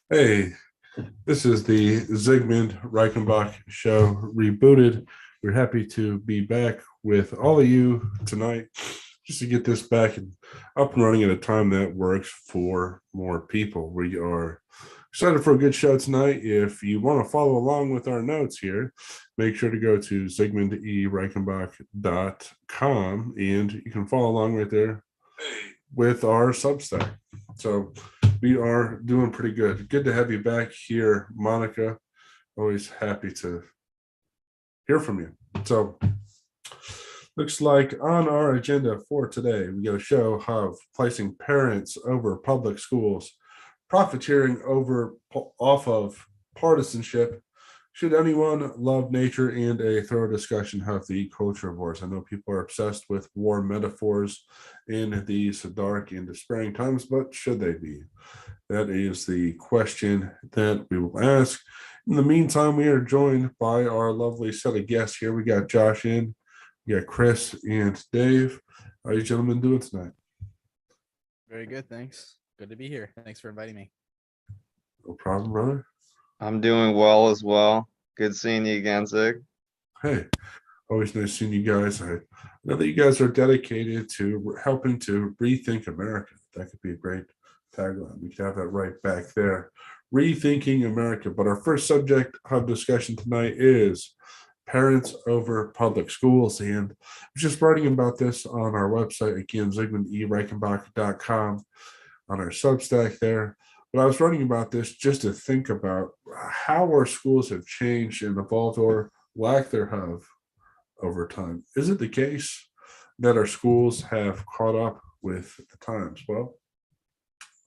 Hey, this is the Zigmund Reichenbach show rebooted. We're happy to be back with all of you tonight just to get this back and up and running at a time that works for more people. We are excited for a good show tonight. If you want to follow along with our notes here, make sure to go to zigmundereichenbach.com and you can follow along right there with our Substack. So we are doing pretty good. Good to have you back here, Monica. Always happy to hear from you. So looks like on our agenda for today, we got a show of placing parents over public schools, profiteering off of partisanship. Should anyone love nature, and a thorough discussion of the culture of wars? I know people are obsessed with war metaphors in these dark and despairing times, but should they be? That is the question that we will ask. In the meantime, we are joined by our lovely set of guests here. We got Josh in, we got Chris and Dave. How are you gentlemen doing tonight? Very good, thanks. Good to be here. Thanks for inviting me. No problem, brother. I'm doing well as well. Good seeing you again, Zig. Hey, always nice seeing you guys. I know that you guys are dedicated to helping to rethink America. That could be a great tagline. We could have that right back there. Rethinking America. But our first subject of discussion tonight is parents over public schools. And I was just writing about this on our website, again, zigmundereichenbach.com, on our Substack there. But I was writing about this just to think about how our schools have changed and evolved, or lack thereof, over time. Is it the case that our schools have caught up with the times? Well,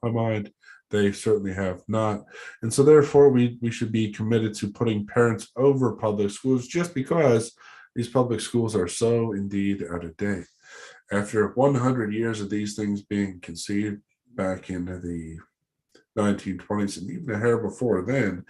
in my mind, they certainly have not. And so therefore we should be committed to putting parents over public schools, just because these public schools are so indeed out of date. After 100 years of these things being conceived back in the 1920s and even a hair before then,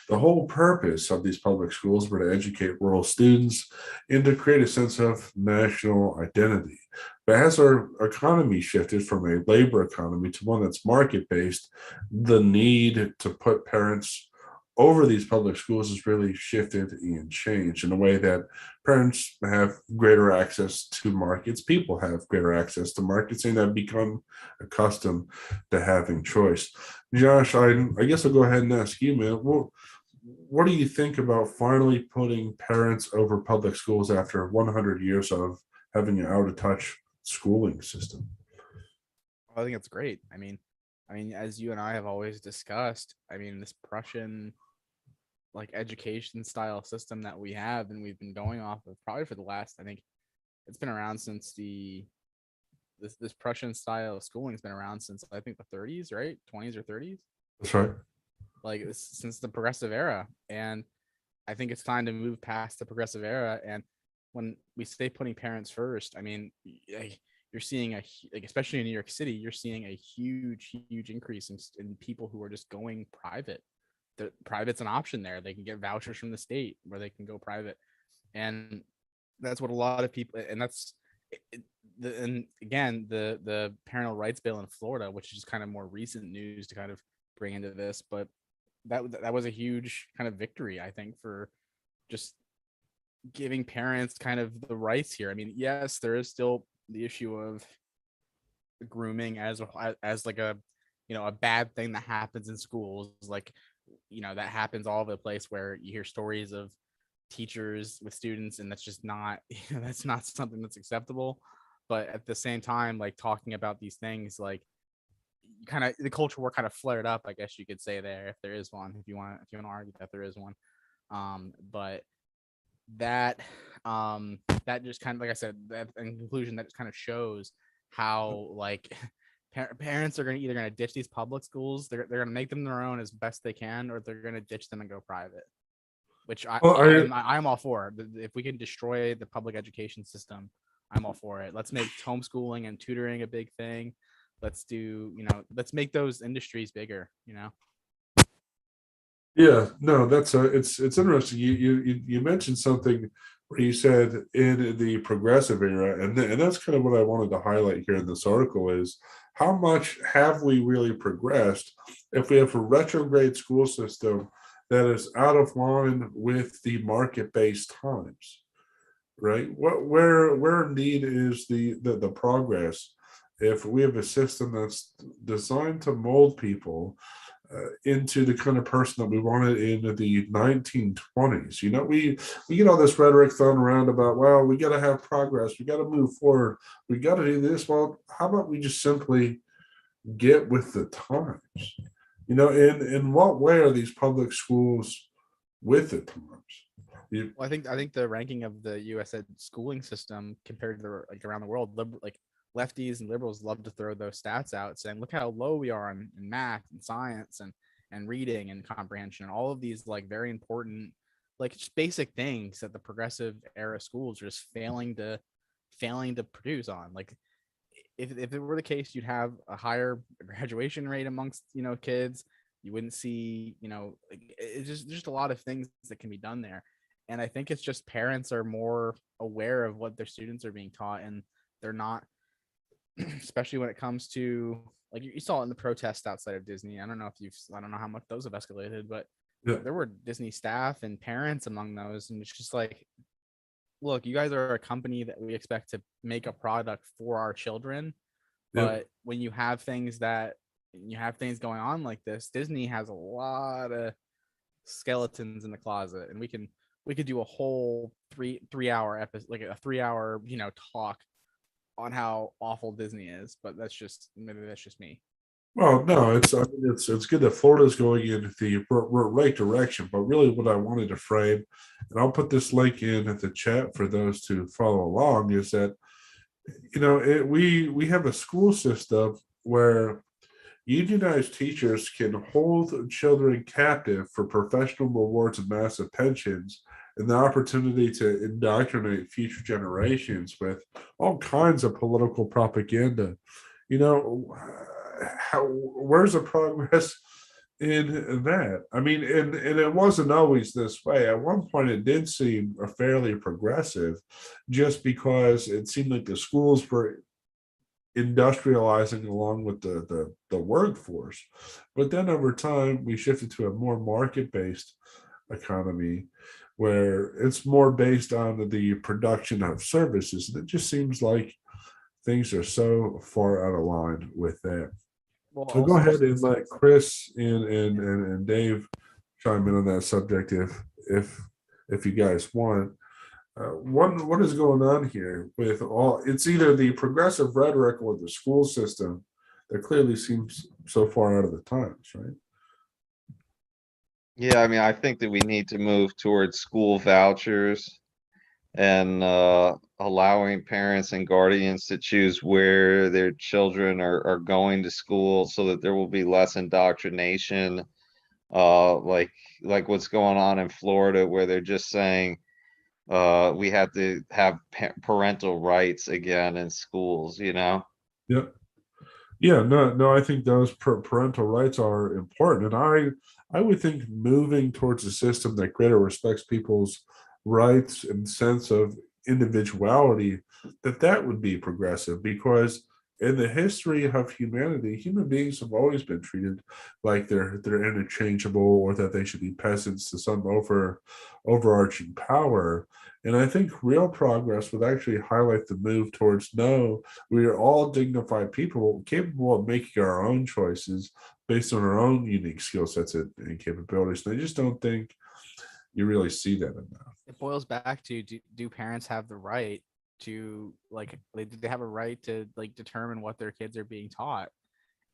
the whole purpose of these public schools were to educate rural students and to create a sense of national identity. But as our economy shifted from a labor economy to one that's market based, the need to put parents over these public schools has really shifted and changed in a way that parents have greater access to markets, people have greater access to markets, and have become accustomed to having choice. Josh, I guess I'll go ahead and ask you, man. What do you think about finally putting parents over public schools after 100 years of having an out of touch schooling system? I think it's great. As you and I have always discussed, this Prussian education style system that we have and we've been going off of probably for the last, I think it's been around since this Prussian style of schooling has been around since I think the 30s, right? 20s or 30s. That's right. Since the progressive era. And I think it's time to move past the progressive era. And when we say putting parents first, you're seeing especially in New York City, you're seeing a huge increase in people who are just going private. The private's an option there. They can get vouchers from the state where they can go private. And that's what a lot of people, and that's and again, the parental rights bill in Florida, which is just kind of more recent news to kind of bring into this, but that was a huge kind of victory, I think, for just giving parents kind of the rights here. Yes, there is still the issue of grooming as like a a bad thing that happens in schools, that happens all over the place, where you hear stories of teachers with students, and that's just not that's not something that's acceptable. But at the same time, talking about these things, kind of the culture war kind of flared up, I guess you could say, there, if there is one, if you want to argue that there is one. But that that just kind of, like I said, that in conclusion, that just kind of shows how parents are either going to ditch these public schools, they're going to make them their own as best they can, or they're going to ditch them and go private, which I'm all for. If we can destroy the public education system, I'm all for it. Let's make homeschooling and tutoring a big thing. Let's let's make those industries bigger. Yeah, no, it's interesting. You mentioned something where you said in the progressive era, and that's kind of what I wanted to highlight here in this article, is how much have we really progressed if we have a retrograde school system that is out of line with the market-based times, right? Where indeed is the progress if we have a system that's designed to mold people into the kind of person that we wanted in the 1920s. You know, we get all this rhetoric thrown around about, well, we got to have progress, we got to move forward, we got to do this. Well, how about we just simply get with the times? You know, in what way are these public schools with the times? You, Well, I think the ranking of the U.S. schooling system compared to the like around the world, like lefties and liberals love to throw those stats out, saying, "Look how low we are in math and science and reading and comprehension and all of these like very important, like just basic things that the progressive era schools are just failing to produce on." Like, if it were the case, you'd have a higher graduation rate amongst kids. You wouldn't see like it's just a lot of things that can be done there. And I think it's just parents are more aware of what their students are being taught, and they're not, especially when it comes to, like, you saw it in the protests outside of Disney. I don't know how much those have escalated, but yeah, there were Disney staff and parents among those, and it's just like, look, you guys are a company that we expect to make a product for our children, yeah. but when you have things going on like this, Disney has a lot of skeletons in the closet, and we could do a whole three hour episode, like a 3 hour talk on how awful Disney is. But maybe that's just me. Well, no, it's good that Florida's going in the right direction. But really, what I wanted to frame, and I'll put this link in at the chat for those to follow along, is that we have a school system where unionized teachers can hold children captive for professional rewards and massive pensions, and the opportunity to indoctrinate future generations with all kinds of political propaganda. You know, where's the progress in that? I mean, and it wasn't always this way. At one point, it did seem fairly progressive, just because it seemed like the schools were industrializing along with the workforce. But then over time, we shifted to a more market-based economy where it's more based on the production of services. And it just seems like things are so far out of line with that. Well, So go also ahead and since let Chris and Dave chime in on that subject if you guys want. What is going on here with all? It's either the progressive rhetoric or the school system that clearly seems so far out of the times, right? Yeah, I mean, I think that we need to move towards school vouchers and allowing parents and guardians to choose where their children are going to school so that there will be less indoctrination. Like what's going on in Florida, where they're just saying we have to have parental rights again in schools, you know? Yeah, yeah, no, I think those parental rights are important, and I would think moving towards a system that greater respects people's rights and sense of individuality, that would be progressive, because in the history of humanity, human beings have always been treated like they're interchangeable, or that they should be peasants to some overarching power. And I think real progress would actually highlight the move towards, no, we are all dignified people capable of making our own choices based on our own unique skill sets and capabilities. And I just don't think you really see that enough. it boils back to, do parents have the right to, like, do they have a right to like determine what their kids are being taught?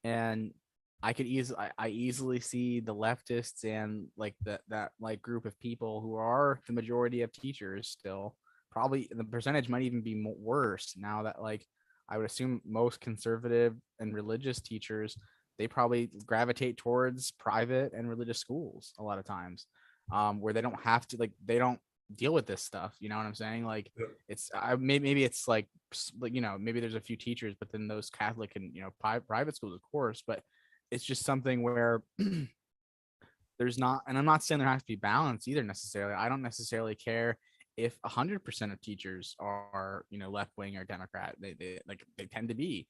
And I easily see the leftists and like that like group of people who are the majority of teachers still. Probably the percentage might even be worse now that, like, I would assume most conservative and religious teachers, they probably gravitate towards private and religious schools a lot of times, where they don't have to, like, they don't deal with this stuff. You know what I'm saying? Like, Yeah. it's maybe it's like maybe there's a few teachers, but then those Catholic and private schools, of course. But it's just something where there's not, and I'm not saying there has to be balance either necessarily. I don't necessarily care if 100% of teachers are left wing or Democrat. They tend to be,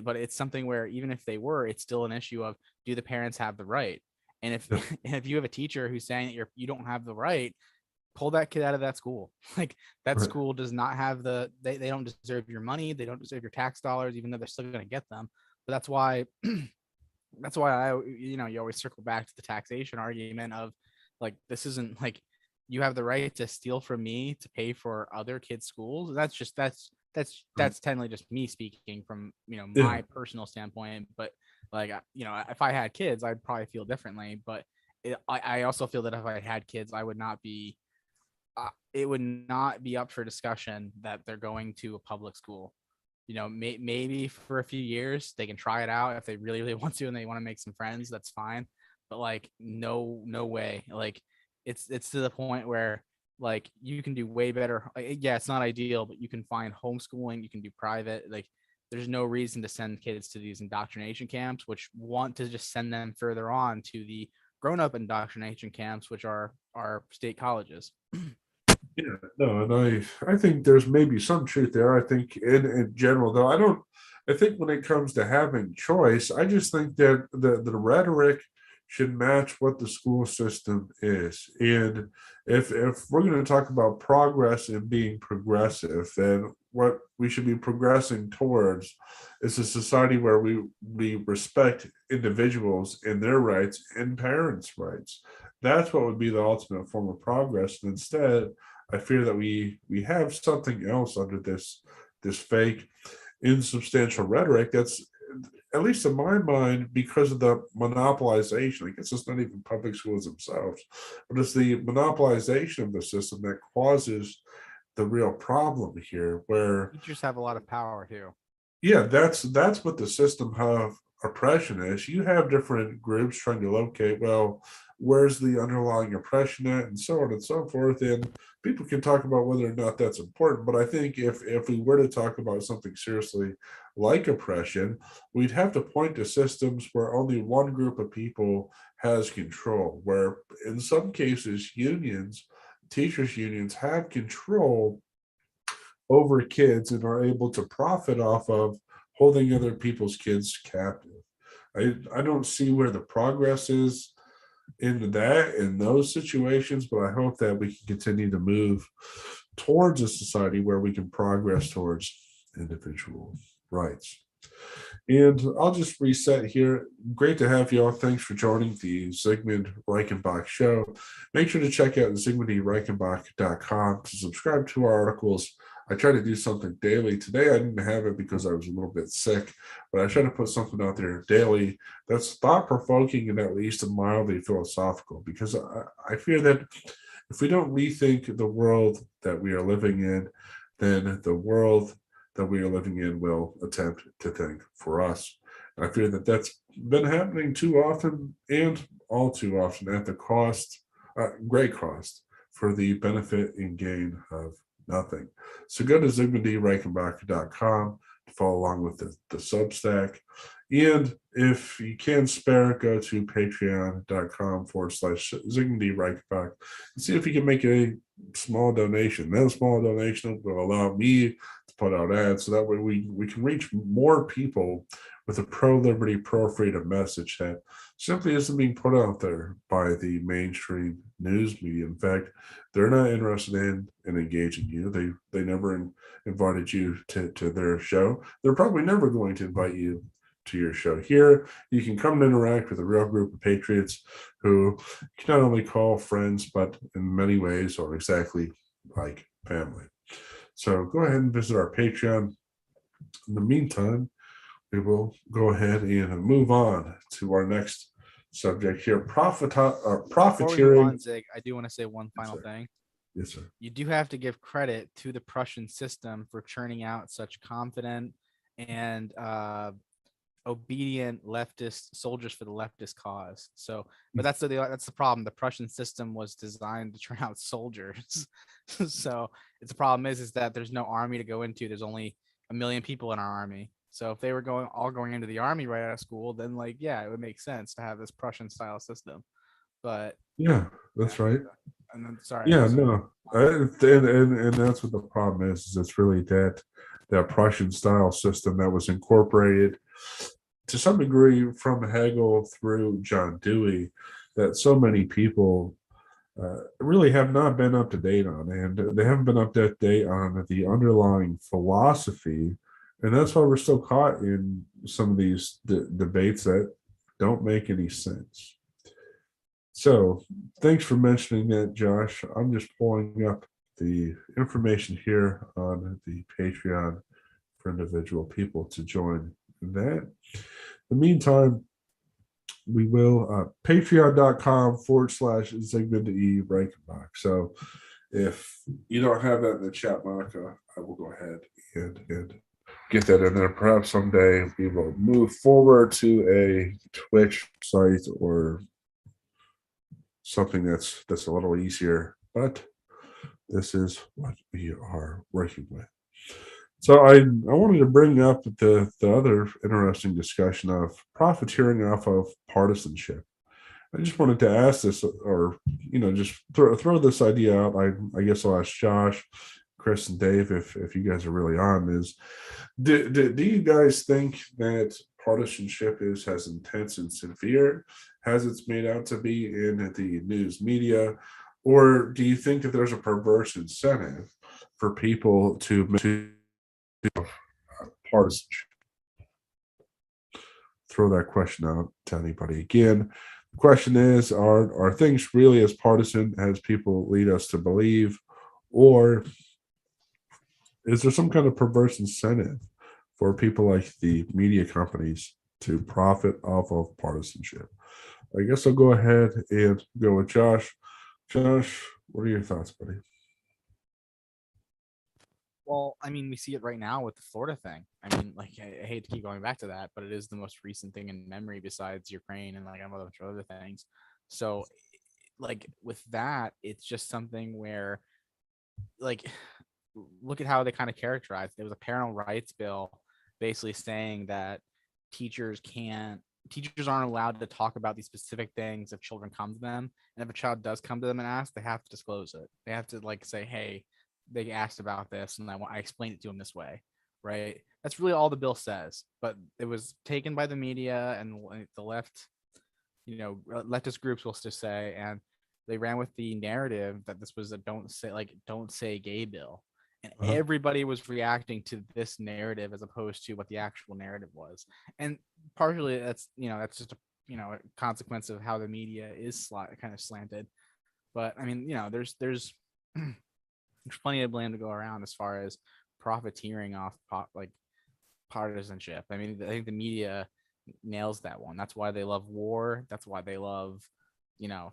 But it's something where even if they were, it's still an issue of, do the parents have the right? And if Yeah. and if you have a teacher who's saying that you don't have the right, pull that kid out of that school. Like, that Right. school does not have they don't deserve your money, they don't deserve your tax dollars, even though they're still going to get them. But that's why you always circle back to the taxation argument of, like, this isn't like, you have the right to steal from me to pay for other kids' schools. That's technically just me speaking from Yeah. my personal standpoint. But like, if I had kids, I'd probably feel differently. But I also feel that if I had kids, I would not be it would not be up for discussion that they're going to a public school. Maybe for a few years they can try it out if they really, really want to, and they want to make some friends, that's fine. But like, no way. Like, it's to the point where, like, you can do way better. Yeah, it's not ideal, but you can find homeschooling, you can do private. Like, there's no reason to send kids to these indoctrination camps, which want to just send them further on to the grown-up indoctrination camps, which are state colleges. Yeah, no, and I think there's maybe some truth there. I think in general, though, I think when it comes to having choice, I just think that the rhetoric should match what the school system is. And if we're going to talk about progress and being progressive, then what we should be progressing towards is a society where we respect individuals and their rights and parents' rights. That's what would be the ultimate form of progress. And instead, I fear that we have something else under this fake insubstantial rhetoric that's, at least in my mind, because of the monopolization. I guess it's not even public schools themselves, but it's the monopolization of the system that causes the real problem here, where Teachers have a lot of power too. yeah, that's what the system of oppression is. You have different groups trying to locate, well, where's the underlying oppression at, and so on and so forth. And people can talk about whether or not that's important. But I think if we were to talk about something seriously like oppression, we'd have to point to systems where only one group of people has control, where in some cases unions, teachers unions, have control over kids and are able to profit off of holding other people's kids captive. I don't see where the progress is in those situations, but I hope that we can continue to move towards a society where we can progress towards individual rights. And I'll just reset here. Great to have you all. Thanks for joining the Zigmund Reichenbach show. Make sure to check out zigmundreichenbach.com to subscribe to our articles. I try to do something daily. Today I didn't have it because I was a little bit sick, but I try to put something out there daily that's thought-provoking and at least mildly philosophical, because I fear that if we don't rethink the world that we are living in, then the world that we are living in will attempt to think for us. And I fear that that's been happening too often, and all too often at the cost, great cost, for the benefit and gain of nothing. So go to zigmundreichenbach.com to follow along with the Substack. And if you can spare, go to patreon.com/Zigmund Reichenbach and see if you can make a small donation. That small donation will allow me to put out ads, so that way we can reach more people with a pro-liberty, pro-freedom message that simply isn't being put out there by the mainstream news media. In fact, they're not interested in engaging you. They never invited you to their show. They're probably never going to invite you to your show. Here, you can come and interact with a real group of patriots who you can not only call friends, but in many ways are exactly like family. So go ahead and visit our Patreon. In the meantime, we will go ahead and move on to our next subject here: Before we move profiteering. on, Zig, I do want to say one final thing. Yes, sir. You do have to give credit to the Prussian system for churning out such confident and obedient leftist soldiers for the leftist cause. So, but that's the problem. The Prussian system was designed to churn out soldiers. So it's the problem is that there's no army to go into. There's only 1 million people in our army. So if they were going into the army right out of school, then like, yeah, it would make sense to have this Prussian style system. But Yeah, that's right. and then sorry, Yeah, no, and that's what the problem is it's really that that Prussian style system that was incorporated to some degree from Hegel through John Dewey, that so many people really have not been up to date on, and they haven't been up to date on the underlying philosophy, and that's why we're still caught in some of these debates that don't make any sense. So, thanks for mentioning that, Josh. I'm just pulling up the information here on the Patreon for individual people to join that. In the meantime, we will patreon.com/Zigmund Reichenbach. So if you don't have that in the chat, Monica, I will go ahead and get that in there. Perhaps someday we will move forward to a Twitch site or something that's a little easier, but this is what we are working with. So I wanted to bring up the other interesting discussion of profiteering off of partisanship. I just wanted to ask this, or just throw this idea out. I guess I'll ask Josh, Chris, and Dave if you guys are really on. Is do you guys think that partisanship is as intense and severe as it's made out to be in the news media, or do you think that there's a perverse incentive for people to partisanship? Throw that question out to anybody again. The question is, are things really as partisan as people lead us to believe, or is there some kind of perverse incentive for people like the media companies to profit off of partisanship? I guess I'll go ahead and go with Josh. Josh, what are your thoughts, buddy? Well, I mean, we see it right now with the Florida thing. I mean, like, I hate to keep going back to that, but it is the most recent thing in memory besides Ukraine and like a bunch of other things. So, like, with that, it's just something where, like, look at how they kind of characterized. There was a parental rights bill basically saying that teachers aren't allowed to talk about these specific things if children come to them. And if a child does come to them and ask, they have to disclose it. They have to like say, hey, they asked about this and I explained it to them this way, right? That's really all the bill says. But it was taken by the media and the left, leftist groups will still say, and they ran with the narrative that this was a don't say gay bill. And everybody was reacting to this narrative as opposed to what the actual narrative was. And partially that's just a consequence of how the media is kind of slanted. But I mean, there's plenty of blame to go around as far as profiteering off partisanship. I mean, I think the media nails that one. That's why they love war. That's why they love,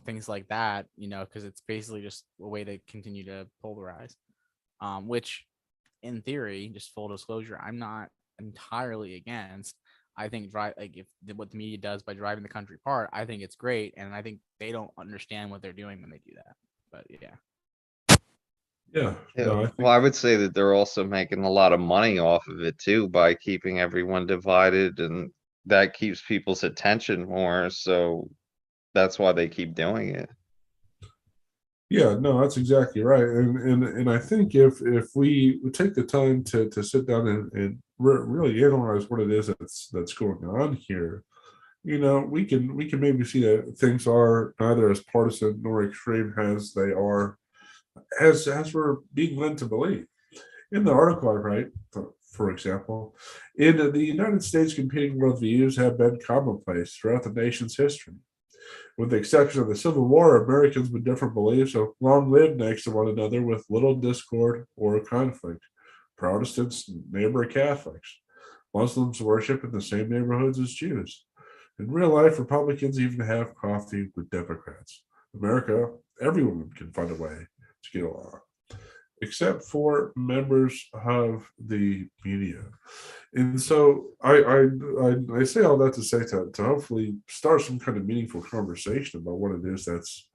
things like that, because it's basically just a way to continue to polarize. Which in theory, just full disclosure, I'm not entirely against. I think if what the media does by driving the country apart, I think it's great. And I think they don't understand what they're doing when they do that. But yeah. Yeah. Well, I would say that they're also making a lot of money off of it too by keeping everyone divided, and that keeps people's attention more. So that's why they keep doing it. Yeah, no, that's exactly right. And I think if we take the time to sit down and really analyze what it is that's going on here, we can maybe see that things are neither as partisan nor extreme as they are as we're being led to believe. In the article I write, for example, in the United States, competing worldviews have been commonplace throughout the nation's history. With the exception of the Civil War, Americans with different beliefs have long lived next to one another with little discord or conflict. Protestants neighbor Catholics. Muslims worship in the same neighborhoods as Jews. In real life, Republicans even have coffee with Democrats. America, everyone can find a way to get along, except for members of the media. And so I say all that to say to hopefully start some kind of meaningful conversation about what it is that's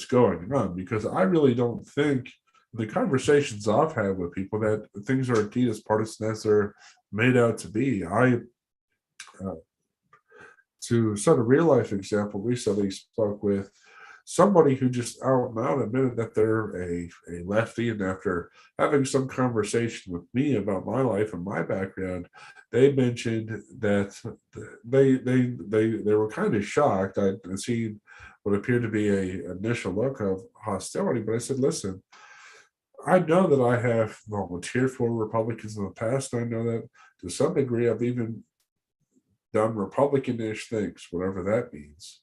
going on, because I really don't think the conversations I've had with people that things are indeed as partisan as they're made out to be. To set a real life example, recently spoke with somebody who just out and out admitted that they're a lefty, and after having some conversation with me about my life and my background, they mentioned that they were kind of shocked. I seen what appeared to be a initial look of hostility, but I said, listen, I know that I have volunteered for Republicans in the past. And I know that to some degree I've even done Republican-ish things, whatever that means,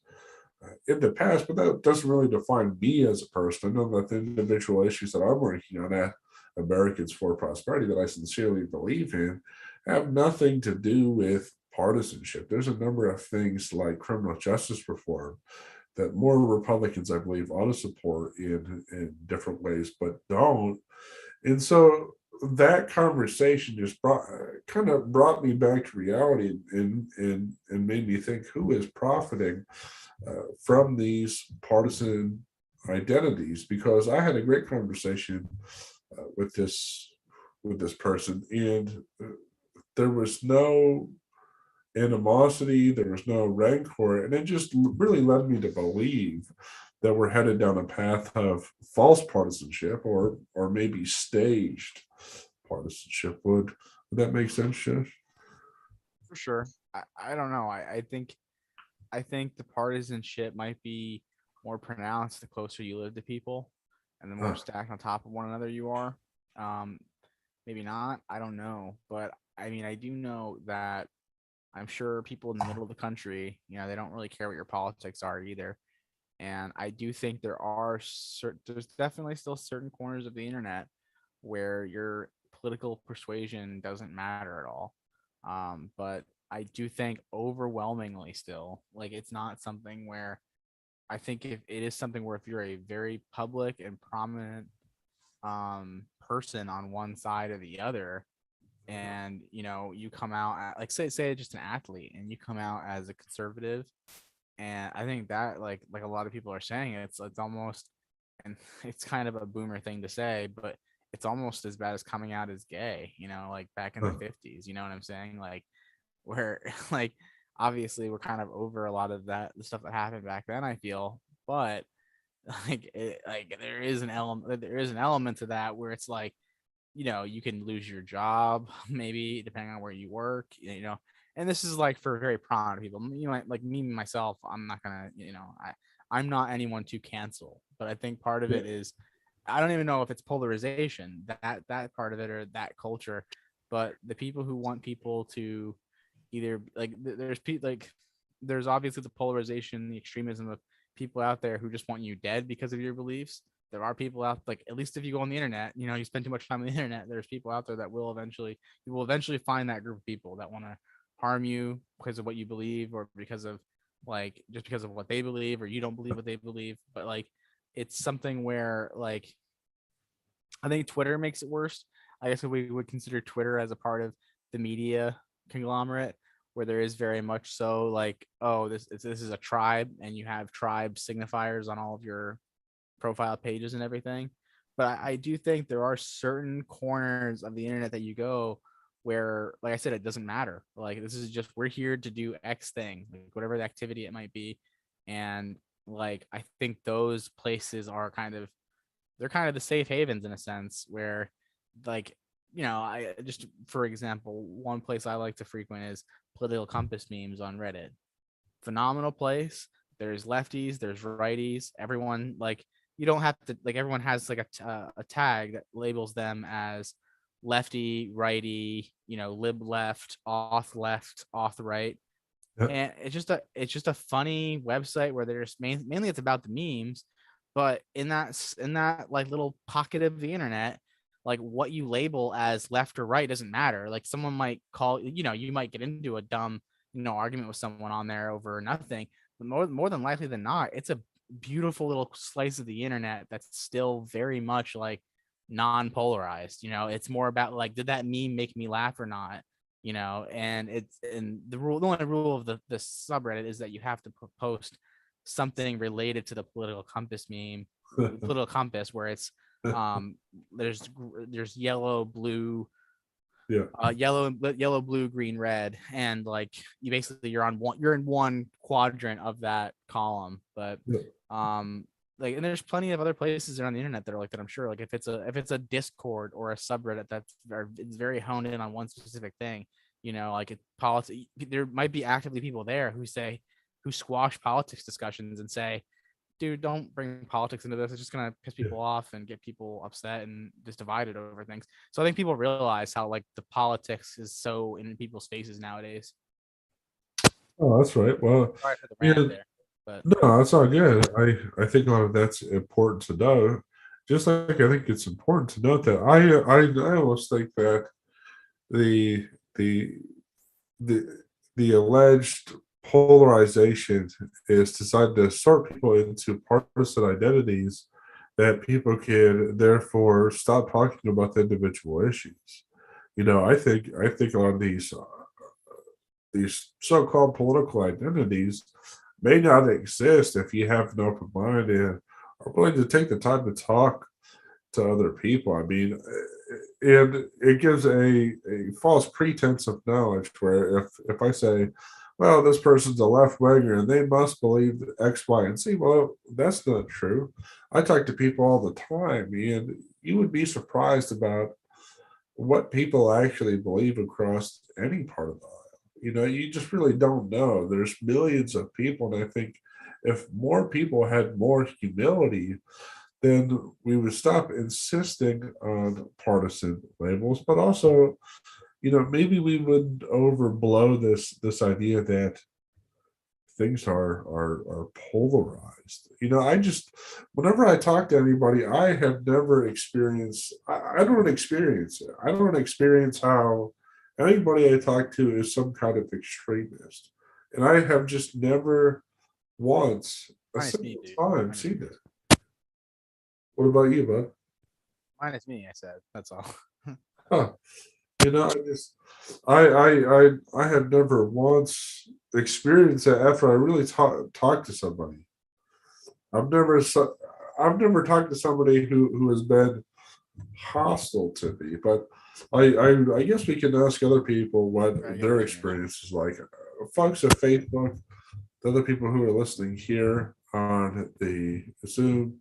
in the past, but that doesn't really define me as a person. I know that the individual issues that I'm working on at Americans for Prosperity that I sincerely believe in have nothing to do with partisanship. There's a number of things like criminal justice reform that more Republicans, I believe, ought to support in different ways, but don't. And so that conversation just kind of brought me back to reality, and made me think, who is profiting from these partisan identities? Because I had a great conversation with this person, and there was no animosity, there was no rancor, and it just really led me to believe that we're headed down a path of false partisanship, or maybe staged partisanship. Would that make sense, Josh? For sure. I don't know. I think the partisanship might be more pronounced the closer you live to people and the more Uh, stacked on top of one another you are. Um, maybe not. I don't know. But I mean, I do know that I'm sure people in the middle of the country, they don't really care what your politics are either. And I do think there's definitely still certain corners of the internet where your political persuasion doesn't matter at all. But I do think overwhelmingly still, like it's not something where I think if it is something where if you're a very public and prominent person on one side or the other, and you come out like say just an athlete and you come out as a conservative, and I think that like a lot of people are saying it's almost, and it's kind of a boomer thing to say, but it's almost as bad as coming out as gay, like back in the uh, 50s, you know what I'm saying? Like where like obviously we're kind of over a lot of the stuff that happened back then, I feel, but like there is an element to that where it's like, you can lose your job maybe depending on where you work, and this is like for very prominent people, like me myself. I'm not gonna, I'm not anyone to cancel, but I think part of yeah, it is, I don't even know if it's polarization, that part of it, or that culture, but the people who want people to either like there's people like there's obviously the polarization, the extremism of people out there who just want you dead because of your beliefs. There are people out, like, at least if you go on the internet, you spend too much time on the internet, there's people out there that you will eventually find that group of people that want to harm you because of what you believe, or because of like just because of what they believe, or you don't believe what they believe. But like it's something where like I think Twitter makes it worse. I guess if we would consider Twitter as a part of the media conglomerate, where there is very much so like, oh, this is a tribe, and you have tribe signifiers on all of your profile pages and everything. But I do think there are certain corners of the internet that you go where, like I said, it doesn't matter. Like this is just, we're here to do X thing, like whatever the activity it might be, and like I think those places are they're kind of the safe havens in a sense where, like, I just, for example, one place I like to frequent is political compass memes on Reddit. Phenomenal place. There's lefties, there's righties, everyone, like, you don't have to, like, everyone has like a tag that labels them as lefty, righty, lib left, auth right. yeah, And it's just a funny website where there's mainly it's about the memes, but in that like little pocket of the internet, like what you label as left or right doesn't matter. Like someone might call, you might get into a dumb, argument with someone on there over nothing, but more than likely than not, it's a beautiful little slice of the internet that's still very much like non-polarized. It's more about like, did that meme make me laugh or not? And the only rule of the subreddit is that you have to post something related to the political compass, where it's um there's yellow, blue, yeah, yellow, blue, green, red, and like you're in one quadrant of that column. But yeah. like, and there's plenty of other places around the internet that are like that. I'm sure, like if it's a Discord or a subreddit it's very honed in on one specific thing, like politics, there might be actively people there who squash politics discussions and say, dude, don't bring politics into this. It's just gonna piss people off and get people upset and just divided over things. So I think people realize how like the politics is so in people's faces nowadays. Oh, that's right. Well, Sorry for the yeah, rant there, but no, that's all good. I think a lot of that's important to know. Just like I think it's important to note that I almost think that the the the the alleged polarization is designed to sort people into partisan identities that people can therefore stop talking about the individual issues. I think a lot of these so-called political identities may not exist if you have an open mind and are willing to take the time to talk to other people. I mean, and it gives a false pretense of knowledge where if I say, well, this person's a left winger and they must believe X, Y, and Z. Well, that's not true. I talk to people all the time, and you would be surprised about what people actually believe across any part of the aisle. You just really don't know. There's millions of people, and I think if more people had more humility, then we would stop insisting on partisan labels, but also, maybe we would overblow this idea that things are polarized. I just whenever I talk to anybody, I have never experienced. I don't experience it. I don't experience how anybody I talk to is some kind of extremist, and I have just never once a minus me, single dude. time seen it. What about you, bud? Minus me, I said. That's all. Huh. I just I have never once experienced that after I really talked to somebody. I've never I've never talked to somebody who has been hostile to me, but I guess we can ask other people what Very good their explanation. experience is like. Folks at Facebook, the other people who are listening here on the Zoom,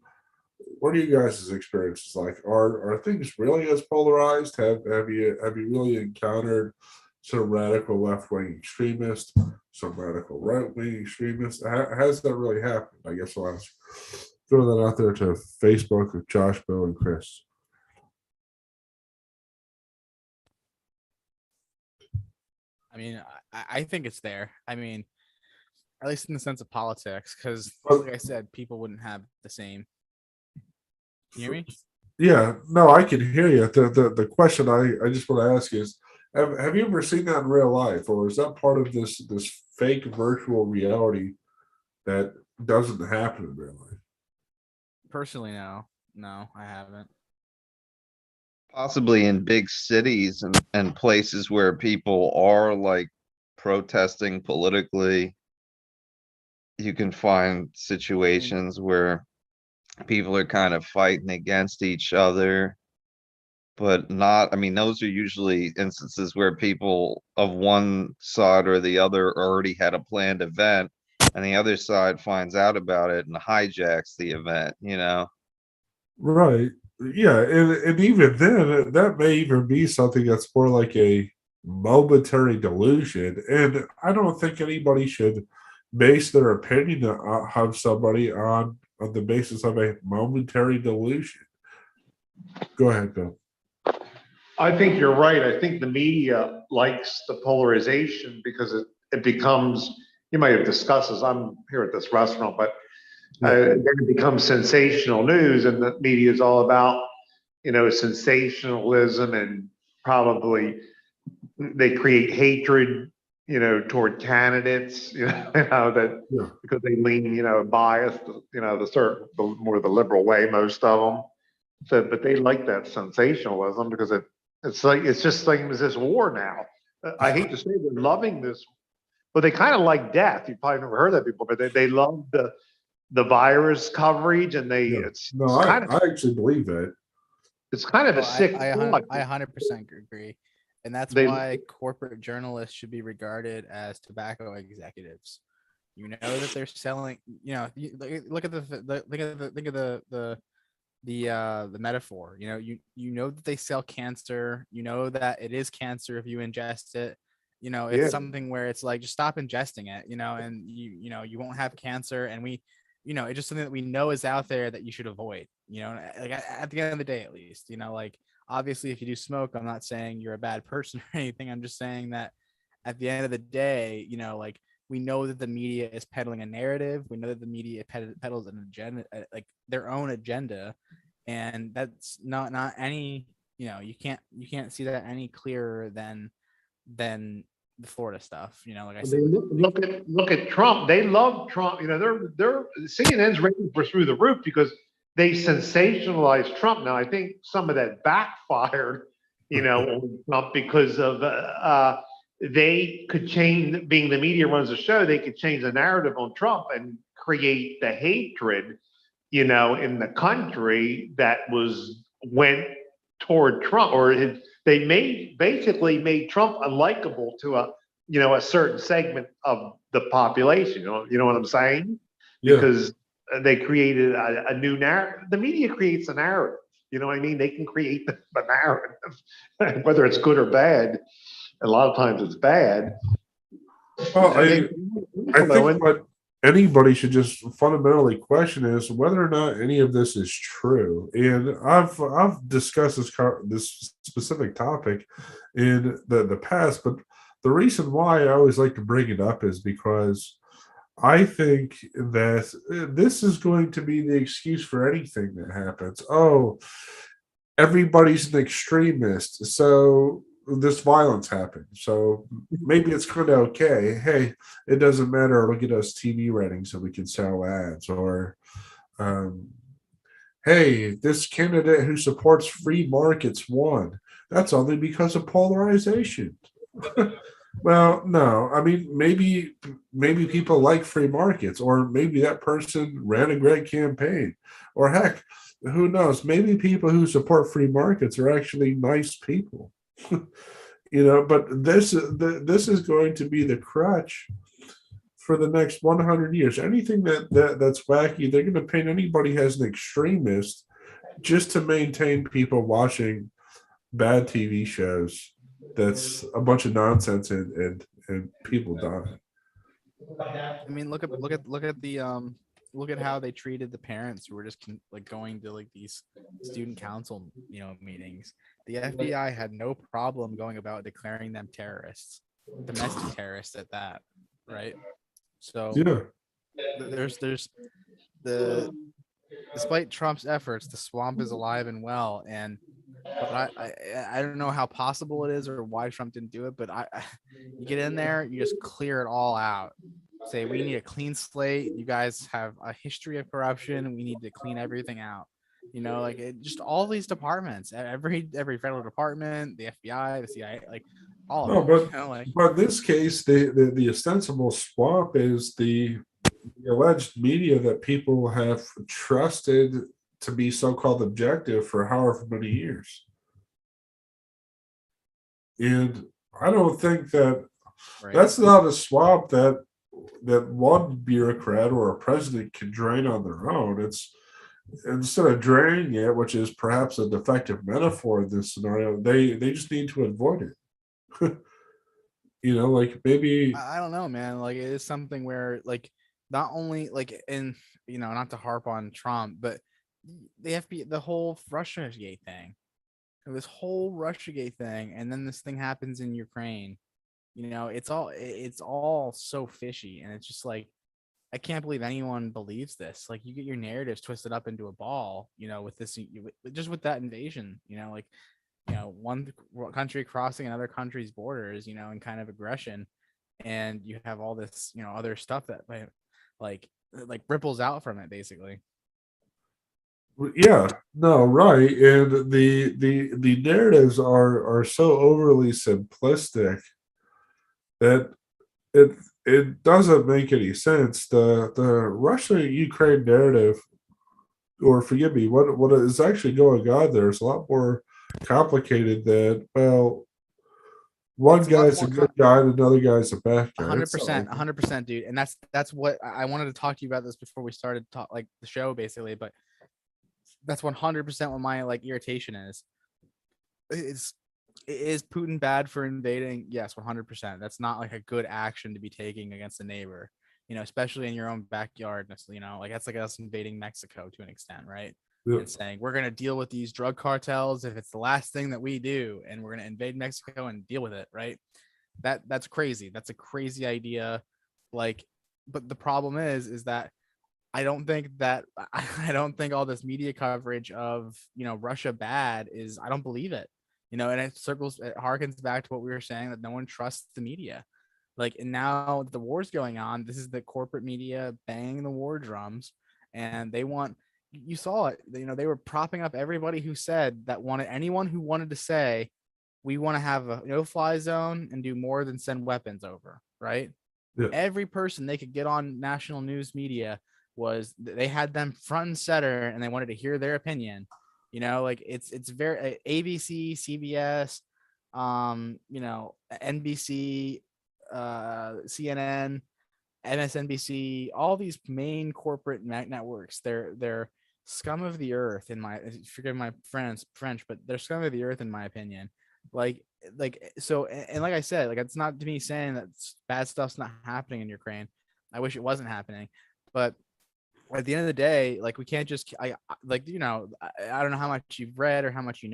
what are you guys' experiences like? Are things really as polarized? Have you really encountered some radical left wing extremists, some radical right wing extremists? Has that really happened? I guess I'll ask. Throw that out there to Facebook with Josh, Bill, and Chris. I mean, I think it's there. I mean, at least in the sense of politics, because But like I said, people wouldn't have the same. Can you hear me? yeah, no, I can hear you. The question I just want to ask is, have you ever seen that in real life, or is that part of this fake virtual reality that doesn't happen in real life? Personally, no. No, I haven't. Possibly in big cities and places where people are like protesting politically, you can find situations where people are kind of fighting against each other, but not, I mean, those are usually instances where people of one side or the other already had a planned event and the other side finds out about it and hijacks the event. Right. Yeah, and even then, that may even be something that's more like a momentary delusion. And I don't think anybody should base their opinion of somebody on the basis of a momentary delusion. Go ahead, Bill. I think you're right. I think the media likes the polarization because it becomes, you might have discussed this, I'm here at this restaurant, but then it becomes sensational news, and the media is all about, sensationalism, and probably they create hatred, toward candidates, that Yeah. because they lean, biased, the more the liberal way, most of them. So, but they like that sensationalism because it's just like it's this war now. I hate to say they're loving this, but they kind of like death. You probably never heard that before, but they love the virus coverage, and Yeah. it's No, it's I, kind of I actually believe that. it's kind of Oh, a sick thought. I 100% agree, and that's They why corporate journalists should be regarded as tobacco executives. You know that they're selling. Look at think of the metaphor. You know that they sell cancer. You know that it is cancer if you ingest it. It's Yeah, something where it's like, just stop ingesting it. And you won't have cancer. And it's just something that we know is out there that you should avoid. Like at the end of the day, at least. Like, obviously, if you do smoke, I'm not saying you're a bad person or anything. I'm just saying that at the end of the day, like, we know that the media is peddling a narrative. We know that the media peddles an agenda, like their own agenda, and that's not any. You can't see that any clearer than the Florida stuff. Like I they said, look at Trump. They love Trump. Their CNN's ratings were through the roof because they sensationalized Trump. Now I think some of that backfired, on Trump because of they could change. Being the media runs the show, they could change the narrative on Trump and create the hatred, in the country that went toward Trump, or they basically made Trump unlikable to a certain segment of the population. You know what I'm saying? Yeah. Because they created a new narrative. The media creates a narrative. You know what I mean? They can create the narrative, whether it's good or bad. A lot of times it's bad. Well, They I think influence. what anybody should just fundamentally question is whether or not any of this is true. And I've discussed this specific topic in the past, but the reason why I always like to bring it up is because I think that this is going to be the excuse for anything that happens. Oh, everybody's an extremist, so this violence happened. So maybe it's kind of okay. Hey, it doesn't matter. Look at us TV ratings so we can sell ads. Or, um, hey, this candidate who supports free markets won. That's only because of polarization. Well, no. I mean, maybe people like free markets, or maybe that person ran a great campaign, or heck, who knows? Maybe people who support free markets are actually nice people. But this is going to be the crutch for the next 100 years. Anything that's wacky, they're going to paint anybody as an extremist just to maintain people watching bad TV shows. That's a bunch of nonsense, and people die. I mean, look at how they treated the parents who were just like going to like these student council meetings. The FBI had no problem going about declaring them terrorists, domestic terrorists at that, right? So Yeah. there's the despite Trump's efforts, the swamp is alive and well. But I don't know how possible it is or why Trump didn't do it. But you get in there, you just clear it all out. Say we need a clean slate. You guys have a history of corruption. We need to clean everything out. Just all these departments, every federal department, the FBI, the CIA, like all No, of it. but in this case, the ostensible swap is the alleged media that people have trusted to be so-called objective for however many years. And I don't think Right. that's not a swap that one bureaucrat or a president can drain on their own. It's instead of draining it, which is perhaps a defective metaphor in this scenario, they just need to avoid it. Like maybe. I don't know, man. Like, it is something where, like, not only like, and not to harp on Trump, but the FBI, the whole Russiagate thing, this whole Russiagate thing, and then this thing happens in Ukraine. It's all so fishy, and it's just like, I can't believe anyone believes this. Like, you get your narratives twisted up into a ball, with this, just with that invasion, one country crossing another country's borders, and kind of aggression, and you have all this, other stuff that like ripples out from it, basically. Yeah, no, right. And the narratives are so overly simplistic that it doesn't make any sense. The Russia Ukraine narrative, or forgive me, what is actually going on there is a lot more complicated than, well, one it's much guy's a more good guy and another guy's a bad guy. hundred It's not percent, like that. 100%, dude. And that's what I wanted to talk to you about this before we started like the show, basically. But that's 100% what my like irritation is. Is Putin bad for invading? Yes, 100%. That's not like a good action to be taking against a neighbor, especially in your own backyard. Like that's like us invading Mexico to an extent, right? Yeah. And saying we're gonna deal with these drug cartels if it's the last thing that we do, and we're gonna invade Mexico and deal with it, right? That's crazy. That's a crazy idea. Like, but the problem is that I don't think that I don't think all this media coverage of Russia bad is I don't believe it. And it harkens back to what we were saying, that no one trusts the media. Like, and now the war's going on, this is the corporate media banging the war drums, and you saw it, they were propping up everybody who said that anyone who wanted to say we want to have a no-fly zone and do more than send weapons over, right? Yeah. Every person they could get on national news media they had them front and center, and they wanted to hear their opinion. Like it's very ABC, CBS, NBC, CNN, MSNBC, all these main corporate networks. They're scum of the earth forgive my French, but they're scum of the earth in my opinion. Like so, and like I said, like it's not to me saying that bad stuff's not happening in Ukraine. I wish it wasn't happening, but at the end of the day, like we can't just I don't know how much you've read or how much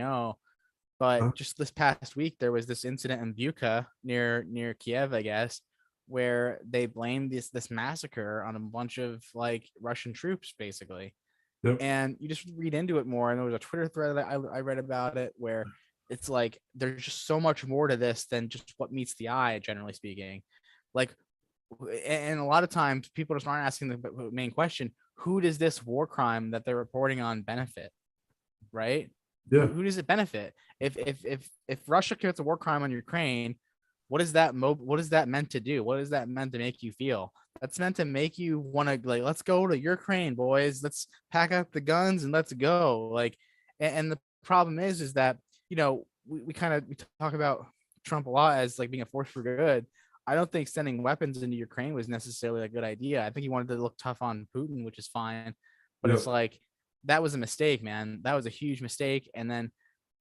but just this past week there was this incident in Bucha near Kiev, I guess, where they blamed this massacre on a bunch of like Russian troops, basically. Yep. And you just read into it more, and there was a Twitter thread that I read about it where it's like there's just so much more to this than just what meets the eye, generally speaking. Like, and a lot of times people just aren't asking the main question: who does this war crime that they're reporting on benefit? Right? Yeah. Who does it benefit? If Russia commits a war crime on Ukraine, what is that meant to do? What is that meant to make you feel? That's meant to make you want to, like, let's go to Ukraine, boys. Let's pack up the guns and let's go. Like, and the problem is that we talk about Trump a lot as like being a force for good. I don't think sending weapons into Ukraine was necessarily a good idea. I think he wanted to look tough on Putin, which is fine, but Yep. it's like that was a mistake, man. That was a huge mistake. And then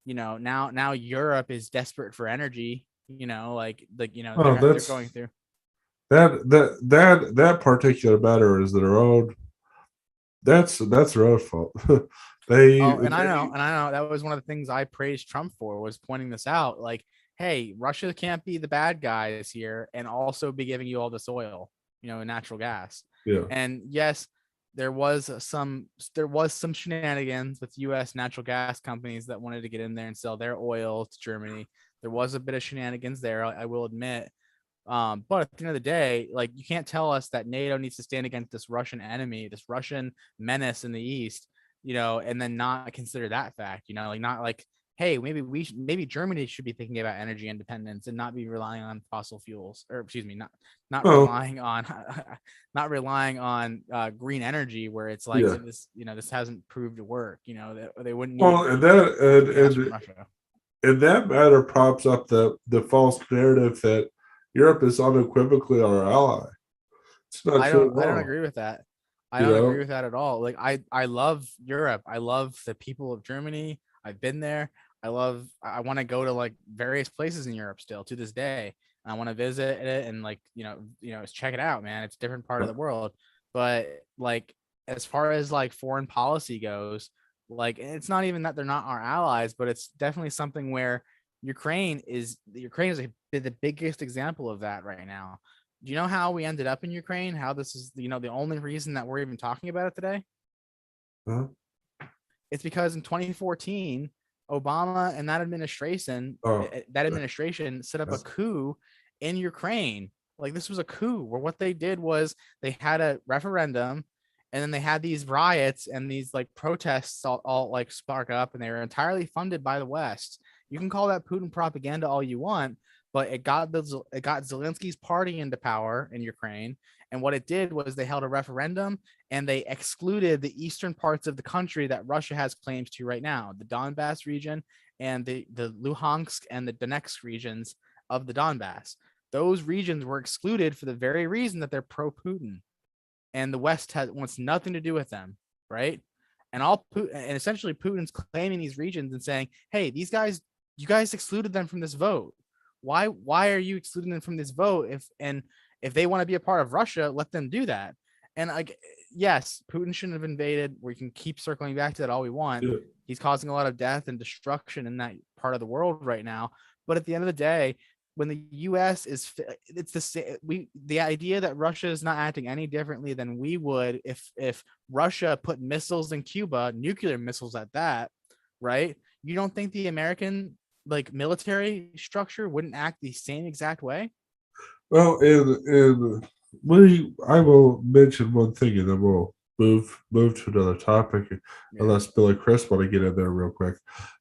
now Europe is desperate for energy. Oh, they're going through that particular matter is their own. That's their own fault. and I know that was one of the things I praised Trump for, was pointing this out. Like, hey, Russia can't be the bad guys here and also be giving you all this oil, and natural gas. Yeah. And yes, there was some shenanigans with U.S. natural gas companies that wanted to get in there and sell their oil to Germany. There was a bit of shenanigans there, I will admit. But at the end of the day, like, you can't tell us that NATO needs to stand against this Russian enemy, this Russian menace in the East, and then not consider that fact, like, not like, hey, maybe Germany should be thinking about energy independence and not be relying on fossil fuels, or excuse me, not relying on not relying on green energy, where it's like, Yeah. this hasn't proved to work. They wouldn't need Well, gas from Russia. and that matter props up the false narrative that Europe is unequivocally our ally. It's not true at I don't all. agree with that. I You don't know? agree with that at all. Like, I love Europe. I love the people of Germany. I've been there. I want to go to like various places in Europe still to this day. I want to visit it and like, check it out, man. It's a different part of the world. But like, as far as like foreign policy goes, like, it's not even that they're not our allies, but it's definitely something where Ukraine is the biggest example of that right now. Do you know how we ended up in Ukraine? How this is, the only reason that we're even talking about it today? Huh? It's because in 2014, Obama and that administration set up a coup in Ukraine. Like, this was a coup where what they did was they had a referendum, and then they had these riots and these like protests all like spark up, and they were entirely funded by the West. You can call that Putin propaganda all you want, but it got Zelensky's party into power in Ukraine. And what it did was they held a referendum and they excluded the eastern parts of the country that Russia has claims to right now, the Donbass region and the Luhansk and the Donetsk regions of the Donbass. Those regions were excluded for the very reason that they're pro-Putin, and the West wants nothing to do with them, right? And essentially Putin's claiming these regions and saying, "Hey, these guys, you guys excluded them from this vote. Why are you excluding them from this vote? If they want to be a part of Russia, let them do that." And like, yes, Putin shouldn't have invaded. We can keep circling back to that all we want. Yeah. He's causing a lot of death and destruction in that part of the world right now. But at the end of the day, when the U.S. it's the same. The idea that Russia is not acting any differently than we would if Russia put missiles in Cuba, nuclear missiles at that, right? You don't think the American like military structure wouldn't act the same exact way? Well, I will mention one thing, and then we'll move to another topic, unless Bill and Chris want to get in there real quick.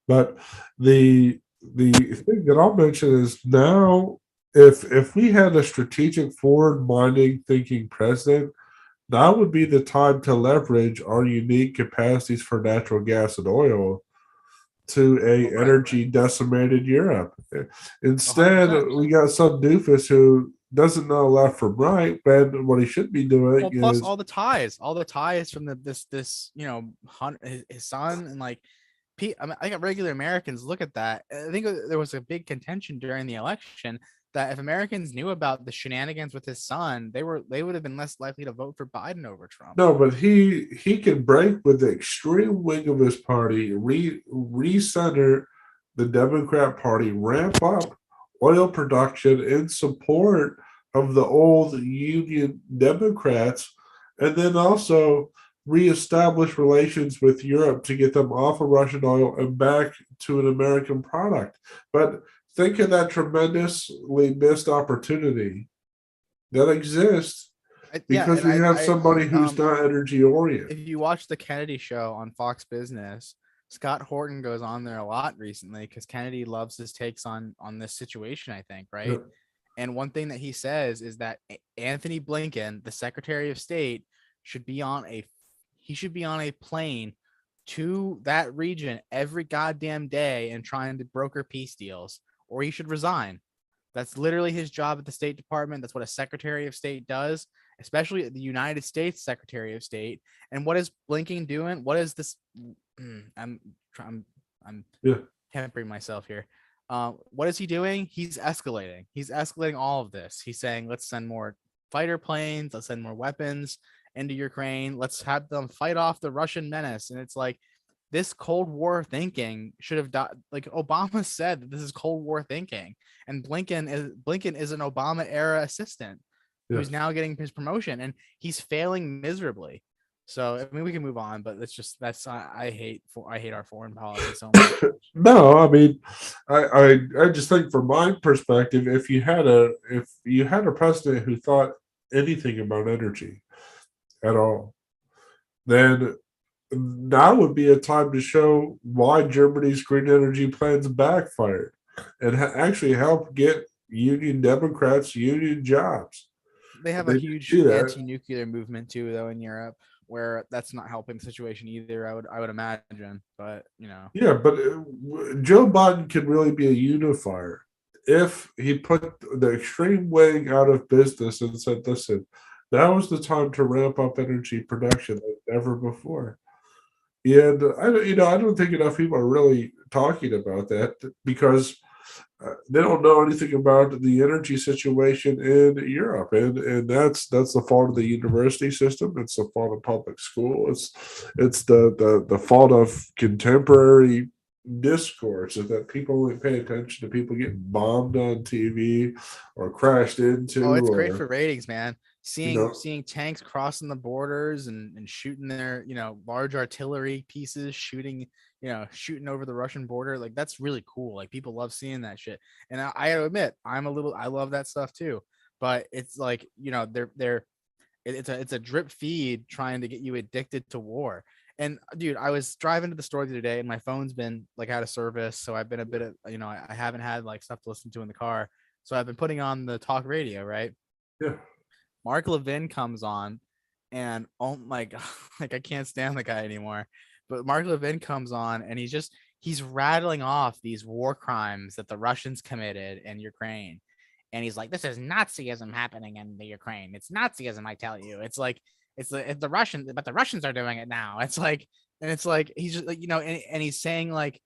But the thing that I'll mention is now, if we had a strategic, forward-minded thinking president, now would be the time to leverage our unique capacities for natural gas and oil to a energy decimated Europe. Instead, 100%. we got some doofus who doesn't know left from right, but what he should be doing Well, plus is all the ties from this his son, and like I mean, I think regular Americans look at that. I think there was a big contention during the election that if Americans knew about the shenanigans with his son, they would have been less likely to vote for Biden over Trump. no, but he can break with the extreme wing of his party, recenter the Democrat Party, ramp up oil production in support of the old Union Democrats, and then also reestablish relations with Europe to get them off of Russian oil and back to an American product. But think of that tremendously missed opportunity that exists because we have somebody who's not energy oriented. If you watch the Kennedy show on Fox Business, Scott Horton goes on there a lot recently because Kennedy loves his takes on this situation, I think, right? Yep. And one thing that he says is that Anthony Blinken, the Secretary of State, should be on a plane to that region every goddamn day and trying to broker peace deals, or he should resign. That's literally his job at the State Department. That's what a Secretary of State does, especially the United States Secretary of State. And what is Blinken doing? What is this? I'm tempering myself here. What is he doing? He's escalating. He's escalating all of this. He's saying, let's send more fighter planes. Let's send more weapons into Ukraine. Let's have them fight off the Russian menace. And it's like, this Cold War thinking should have died. Like Obama said that this is Cold War thinking, and Blinken is an Obama era assistant who's now getting his promotion, and he's failing miserably. So I mean, we can move on, but I hate our foreign policy so much. No, I mean, I just think from my perspective, if you had a president who thought anything about energy at all, then now would be a time to show why Germany's green energy plans backfired and actually help get Union Democrats union jobs. They have a huge anti-nuclear movement too, though, in Europe, where that's not helping the situation either. I would imagine, but you know. Yeah, but Joe Biden can really be a unifier if he put the extreme wing out of business and said, "Listen, now is the time to ramp up energy production like never before." And I don't think enough people are really talking about that because they don't know anything about the energy situation in Europe, and that's the fault of the university system. It's the fault of public school. It's the fault of contemporary discourse is that people only pay attention to people getting bombed on TV or crashed into. Oh, it's great for ratings, man. Seeing tanks crossing the borders and shooting their large artillery pieces shooting over the Russian border, like that's really cool. Like people love seeing that shit, and I gotta admit I love that stuff too. But it's like it's a drip feed trying to get you addicted to war. And dude, I was driving to the store the other day and my phone's been like out of service, so I've been a bit of I haven't had like stuff to listen to in the car, so I've been putting on the talk radio, right? Yeah. Mark Levin comes on, and oh my god, like I can't stand the guy anymore. But Mark Levin comes on, and he's rattling off these war crimes that the Russians committed in Ukraine. And he's like, this is Nazism happening in the Ukraine. It's Nazism, I tell you. It's like, it's the Russians, but the Russians are doing it now. It's like, and it's like, he's just like, and he's saying like,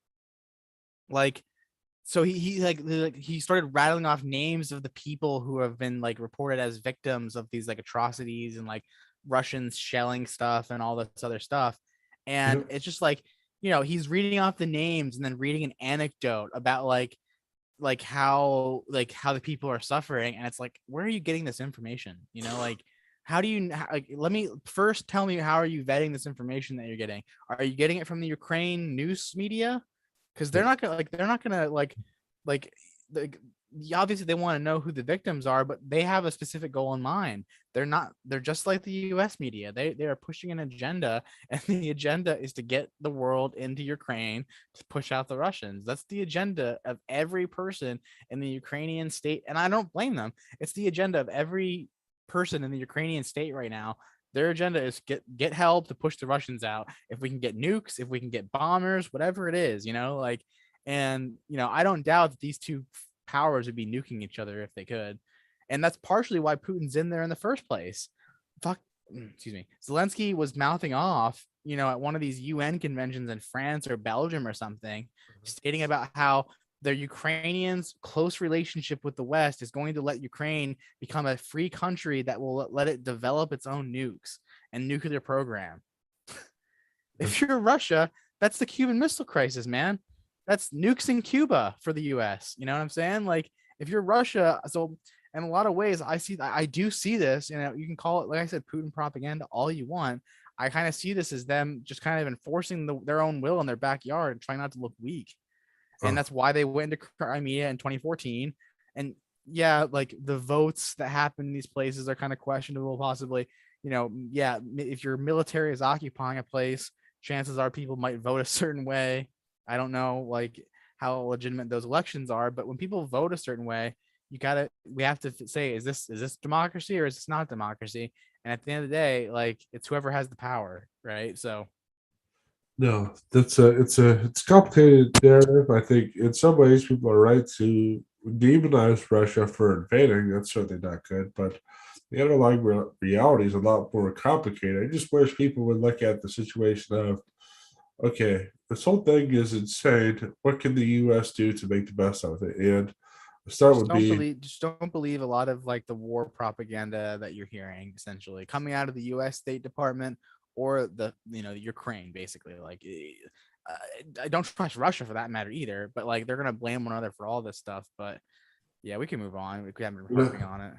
so he started rattling off names of the people who have been like reported as victims of these like atrocities and like Russians shelling stuff and all this other stuff. And it's just like, he's reading off the names and then reading an anecdote about how the people are suffering. And it's like, where are you getting this information? Like, how do you like, let me first tell me, how are you vetting this information that you're getting? Are you getting it from the Ukraine news media? Because they're not gonna obviously they want to know who the victims are, but they have a specific goal in mind. They're just like the US media. They are pushing an agenda, and the agenda is to get the world into Ukraine to push out the Russians. That's the agenda of every person in the Ukrainian state, and I don't blame them. It's the agenda of every person in the Ukrainian state right now. Their agenda is get help to push the Russians out. If we can get nukes, if we can get bombers, whatever it is, and I don't doubt that these two powers would be nuking each other if they could. And that's partially why Putin's in there in the first place. Excuse me. Zelensky was mouthing off, at one of these UN conventions in France or Belgium or something, stating about how the Ukrainians' close relationship with the West is going to let Ukraine become a free country that will let it develop its own nukes and nuclear program. If you're Russia, that's the Cuban Missile Crisis, man. That's nukes in Cuba for the US. You know what I'm saying? Like, if you're Russia, so in a lot of ways, I do see this, you can call it, like I said, Putin propaganda all you want. I kind of see this as them just kind of enforcing their own will in their backyard and trying not to look weak. And that's why they went into Crimea in 2014. And yeah, like the votes that happen in these places are kind of questionable, possibly. If your military is occupying a place, chances are people might vote a certain way. I don't know like how legitimate those elections are, but when people vote a certain way, we have to say, is this democracy or is this not democracy? And at the end of the day, like, it's whoever has the power, right? So No, it's complicated narrative. I think in some ways people are right to demonize Russia for invading. That's certainly not good, but the underlying reality is a lot more complicated. I just wish people would look at the situation of, okay, this whole thing is insane. What can the U.S. do to make the best of it? And the start would be, just don't believe a lot of like the war propaganda that you're hearing, essentially coming out of the U.S. State Department or the Ukraine, basically. Like, I don't trust Russia for that matter either, but like they're gonna blame one another for all this stuff. But yeah, we can move on. We haven't been harping on it.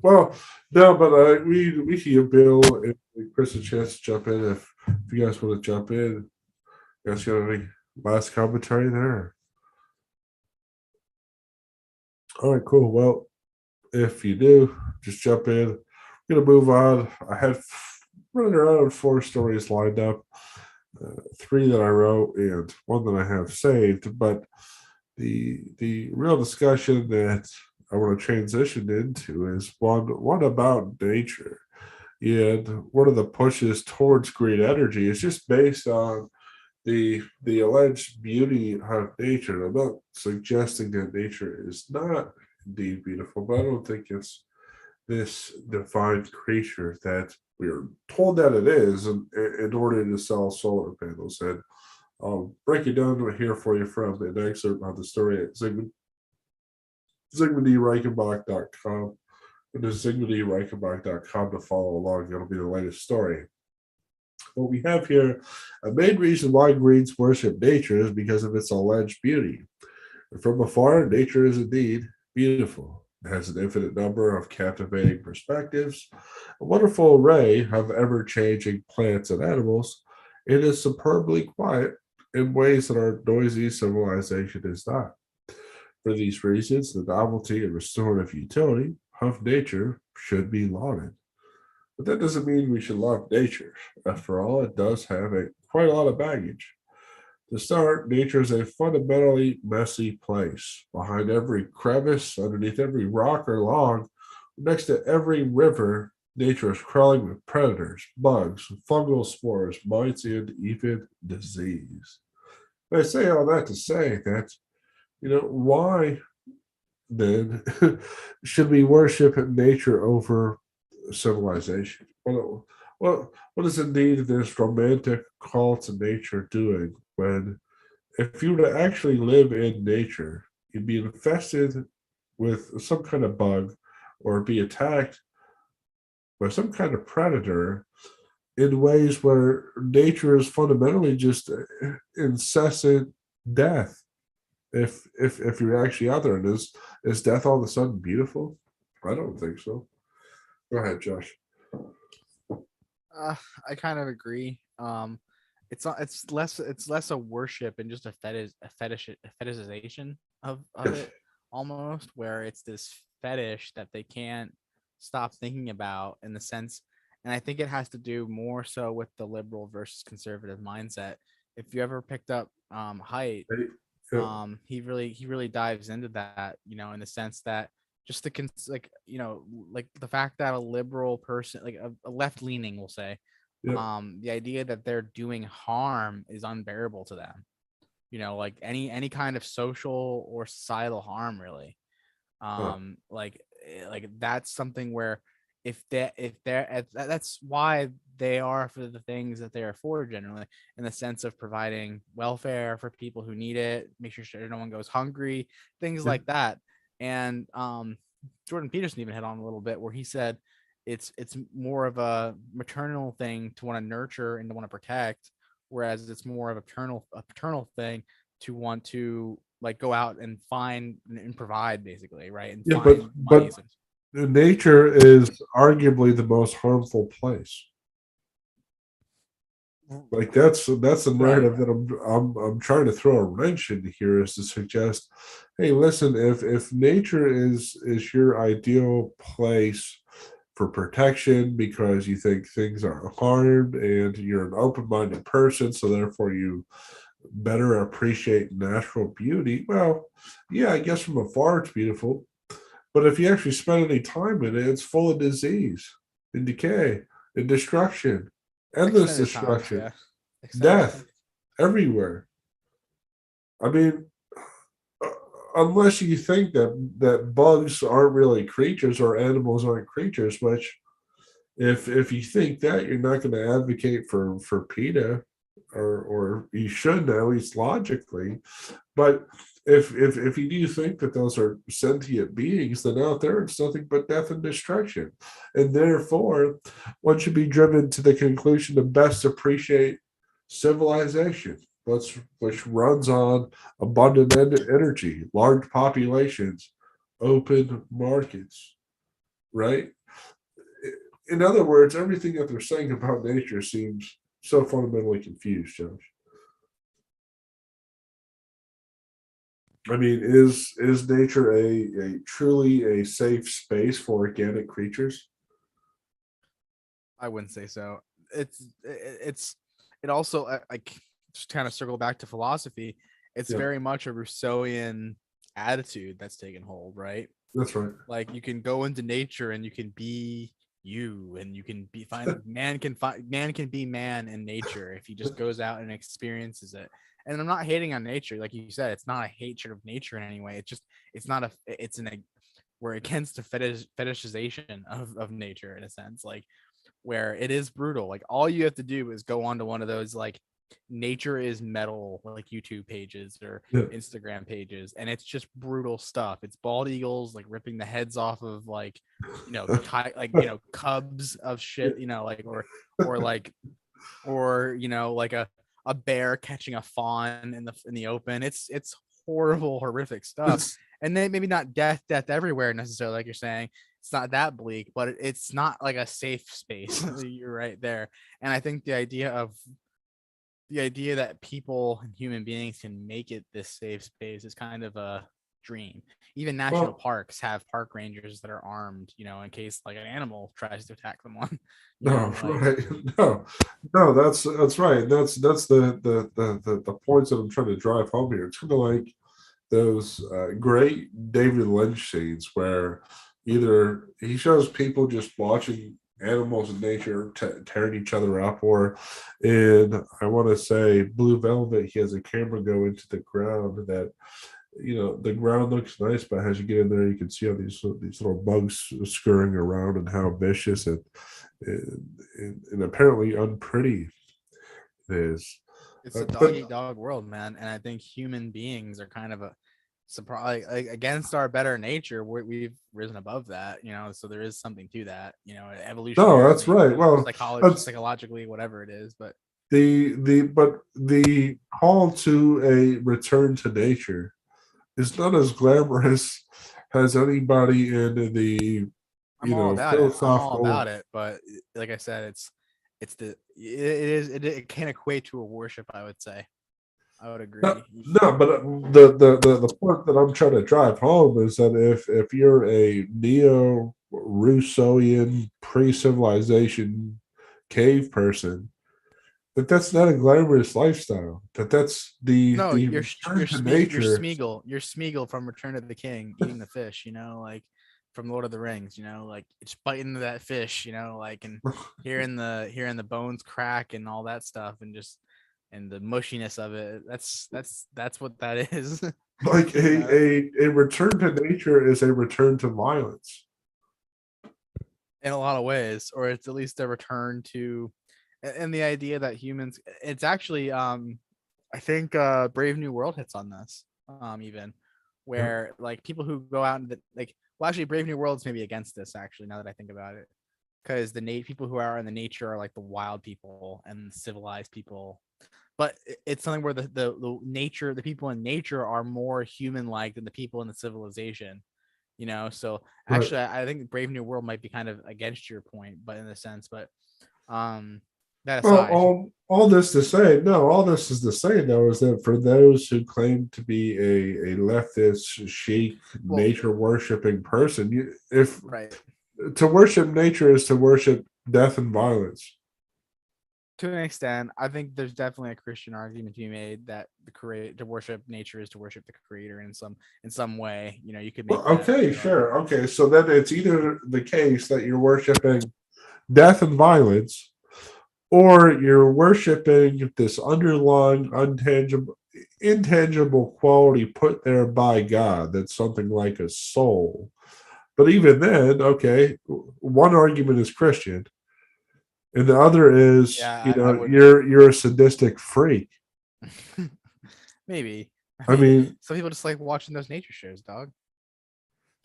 well, no, but we can give Bill and Chris a chance to jump in if you guys want to jump in. You guys got any last commentary there? All right, cool. Well, if you do, just jump in. I'm gonna move on. I had running around 4 stories lined up, 3 that I wrote and 1 that I have saved. But the real discussion that I want to transition into is one about nature, and one of the pushes towards green energy is just based on the alleged beauty of nature. I'm not suggesting that nature is not indeed beautiful, but I don't think it's this divine creature that we're told that it is in order to sell solar panels. And I'll break it down here for you from an excerpt of the story at ZigmundReichenbach.com. It is ZigmundReichenbach.com to follow along. It'll be the latest story. What we have here, a main reason why Greens worship nature is because of its alleged beauty. And from afar, nature is indeed beautiful. It has an infinite number of captivating perspectives, a wonderful array of ever-changing plants and animals. It is superbly quiet in ways that our noisy civilization is not. For these reasons, the novelty and restorative utility of nature should be lauded. But that doesn't mean we should love nature. After all, it does have quite a lot of baggage. To start, nature is a fundamentally messy place. Behind every crevice, underneath every rock or log, next to every river, nature is crawling with predators, bugs, fungal spores, mites, and even disease. I say all that to say that, why then should we worship nature over civilization? What is indeed this romantic call to nature doing when, if you were to actually live in nature, you'd be infested with some kind of bug or be attacked by some kind of predator in ways where nature is fundamentally just incessant death. If you're actually out there, and is death all of a sudden beautiful? I don't think so. Go ahead, Josh. Uh, I kind of agree. It's less a worship and just a fetishization of it, almost, where it's this fetish that they can't stop thinking about, in the sense. And I think it has to do more so with the liberal versus conservative mindset. If you ever picked up Height, Yeah, he really dives into that, in the sense that just like the fact that a liberal person, like a left leaning, will say, yeah, the idea that they're doing harm is unbearable to them, like any kind of social or societal harm, really. uh, Like that's something where, that's why they are for the things that they are for, generally, in the sense of providing welfare for people who need it, making sure no one goes hungry, things yeah, like that. And Jordan Peterson even hit on a little bit, where he said it's more of a maternal thing to want to nurture and to want to protect, whereas it's more of a paternal thing to want to, like, go out and find and provide, basically, right, and yeah. find money. Nature is arguably the most harmful place. Like that's the Right. narrative that I'm trying to throw a wrench in here, is to suggest, hey, listen, if nature is your ideal place for protection because you think things are harmed and you're an open-minded person, so therefore you better appreciate natural beauty. Well, yeah, I guess from afar it's beautiful, but if you actually spend any time in it, it's full of disease and decay and destruction, endless Extended times, destruction, yeah. Extended death times. everywhere. I mean, uh, unless you think that bugs aren't really creatures or animals aren't creatures, which, if you think that, you're not going to advocate for PETA, or you shouldn't, at least logically. But if you do think that those are sentient beings, then out there it's nothing but death and destruction, and therefore one should be driven to the conclusion to best appreciate civilization, which runs on abundant energy, large populations, open markets, right? In other words, everything that they're saying about nature seems so fundamentally confused, Josh. I mean, is nature a truly a safe space for organic creatures? I wouldn't say so. It also, like, just kind of circle back to philosophy. It's Yeah, very much a Rousseauian attitude that's taken hold, right? that's right. Like, you can go into nature and you can be you, and you can be find man can be man in nature if he just goes out and experiences it. And I'm not hating on nature, like you said. It's not a hatred of nature in any way. It's just, it's not a it's an we're against the fetishization of nature, in a sense, like, where it is brutal. Like, all you have to do is go onto one of those, like, nature is metal, like, YouTube pages or Yeah. Instagram pages, and it's just brutal stuff. It's bald eagles, like, ripping the heads off of, like, cubs of shit, like, or like, like a bear catching a fawn in the open. It's horrible, horrific stuff. It's And then maybe not death everywhere necessarily, like you're saying. It's not that bleak, but it's not like a safe space. You're right there. And I think the idea that people and human beings can make it this safe space is kind of a dream. Even national well, parks have park rangers that are armed, in case, like, an animal tries to attack someone. no, Like, right, no, no, that's right. That's the points that I'm trying to drive home here. It's kind of like those great David Lynch scenes where either he shows people just watching animals in nature tearing each other up, or in, I want to say, Blue Velvet, he has a camera go into the ground that, the ground looks nice, but as you get in there, you can see all these little bugs scurrying around and how vicious and apparently unpretty it is. It's a dog But eat dog world, man, and I think human beings are kind of a surprise, like, against our better nature. We've risen above that, So there is something to that, no, that's evolutionarily, right. Well, that's psychologically, whatever it is. But the call to a return to nature is not as glamorous as anybody in the I'm all about it. I'm all about philosophical. it. But like I said, it can equate to a worship. I would say. I would agree. No, but the point that I'm trying to drive home is that if you're a neo Rousseauian pre-civilization cave person, that's not a glamorous lifestyle. That's No, the you're return to nature. You're Smeagol from Return of the King, eating the fish. Like from Lord of the Rings. Like it's biting into that fish. Like and hearing the bones crack and all that stuff, and just and the mushiness of it. That's what that is. Like a return to nature is a return to violence. In a lot of ways, or it's at least a return to, and the idea that humans, it's actually I think Brave New World hits on this, even where like people who go out and well, actually Brave New World's maybe against this, actually, now that I think about it, because the people who are in the nature are like the wild people and civilized people, but it's something where the people in nature are more human like than the people in the civilization. So Right. actually I think Brave New World might be kind of against your point, but in a sense, but that Well, aside. all this to say, no, all this is to say though is that for those who claim to be a leftist, chic, Well, nature worshiping person, if right, to worship nature is to worship death and violence. to an extent, I think there's definitely a Christian argument to be made that to worship nature is to worship the creator in some way. You could Well, make that okay, argument. sure, okay. So then it's either the case that you're worshiping death and violence, or you're worshiping this underlying intangible quality put there by God that's something like a soul. But even then, okay, one argument is Christian, and the other is, Yeah, I wouldn't. you're a sadistic freak. Maybe. I I mean, mean, some people just like watching those nature shows, dog.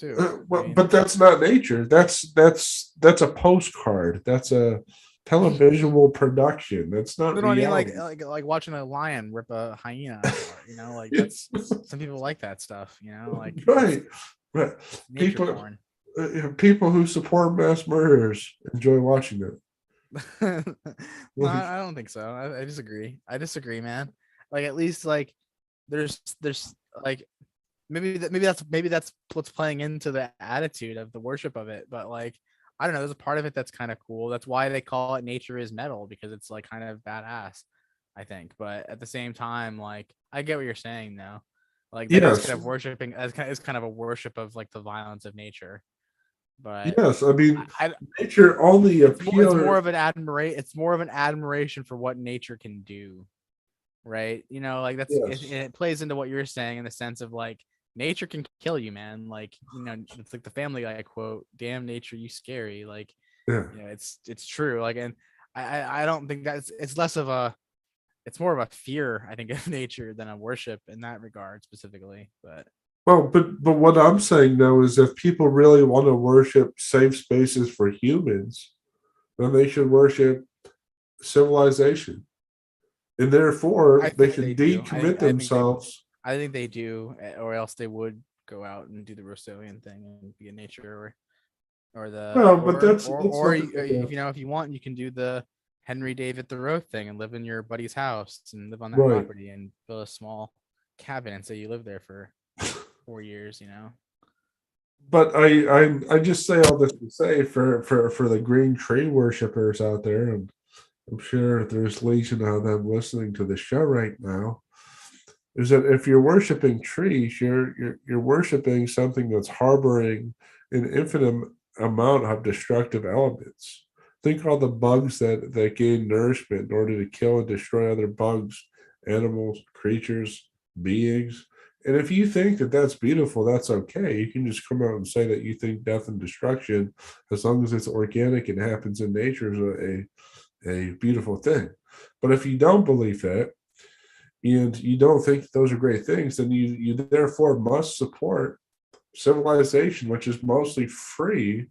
Too. I well, mean, but that's not nature. That's a postcard. That's a televisual production. That's not no, I mean like reality. like watching a lion rip a hyena apart. Like that's some people like that stuff. Like Right, right. it's nature People, porn. people who support mass murderers enjoy watching it. No, Like, I don't think so. I disagree. I disagree, man. Like at least like there's like maybe that's what's playing into the attitude of the worship of it. But like I don't know, there's a part of it that's kind of cool. That's why they call it nature is metal, because it's like kind of badass, I think. But at the same time, like I get what you're saying though. Like that is yes, kind of worshiping, as kind of is kind of a worship of like the violence of nature. But yes. I mean, I nature only it's more appears. of an admiration for what nature can do, right? Like that's Yes, it plays into what you're saying in the sense of like nature can kill you, man. Like it's like the Family Guy quote, "Damn nature, you scary." Like yeah. it's true. Like, and I don't think it's less of a it's more of a fear, I think, of nature than a worship in that regard specifically. But Well, but what I'm saying though is, if people really want to worship safe spaces for humans, then they should worship civilization, and therefore I they think they should do. decommit themselves. I think they do, or else they would go out and do the Rousseauian thing and be in nature, or the Well, but that's or nothing like that. if you want, you can do the Henry David Thoreau thing and live in your buddy's house and live on that Right. property and build a small cabin and say you live there for 4 years. But I just say all this to say, for the green tree worshippers out there, and I'm sure there's legion of them listening to the show right now, is that if you're worshiping trees, you're worshiping something that's harboring an infinite amount of destructive elements. Think all the bugs that gain nourishment in order to kill and destroy other bugs, animals, creatures, beings. And if you think that that's beautiful, that's okay. You can just come out and say that you think death and destruction, as long as it's organic and happens in nature, is a beautiful thing. But if you don't believe that, and you don't think those are great things, then you therefore must support civilization, which is mostly free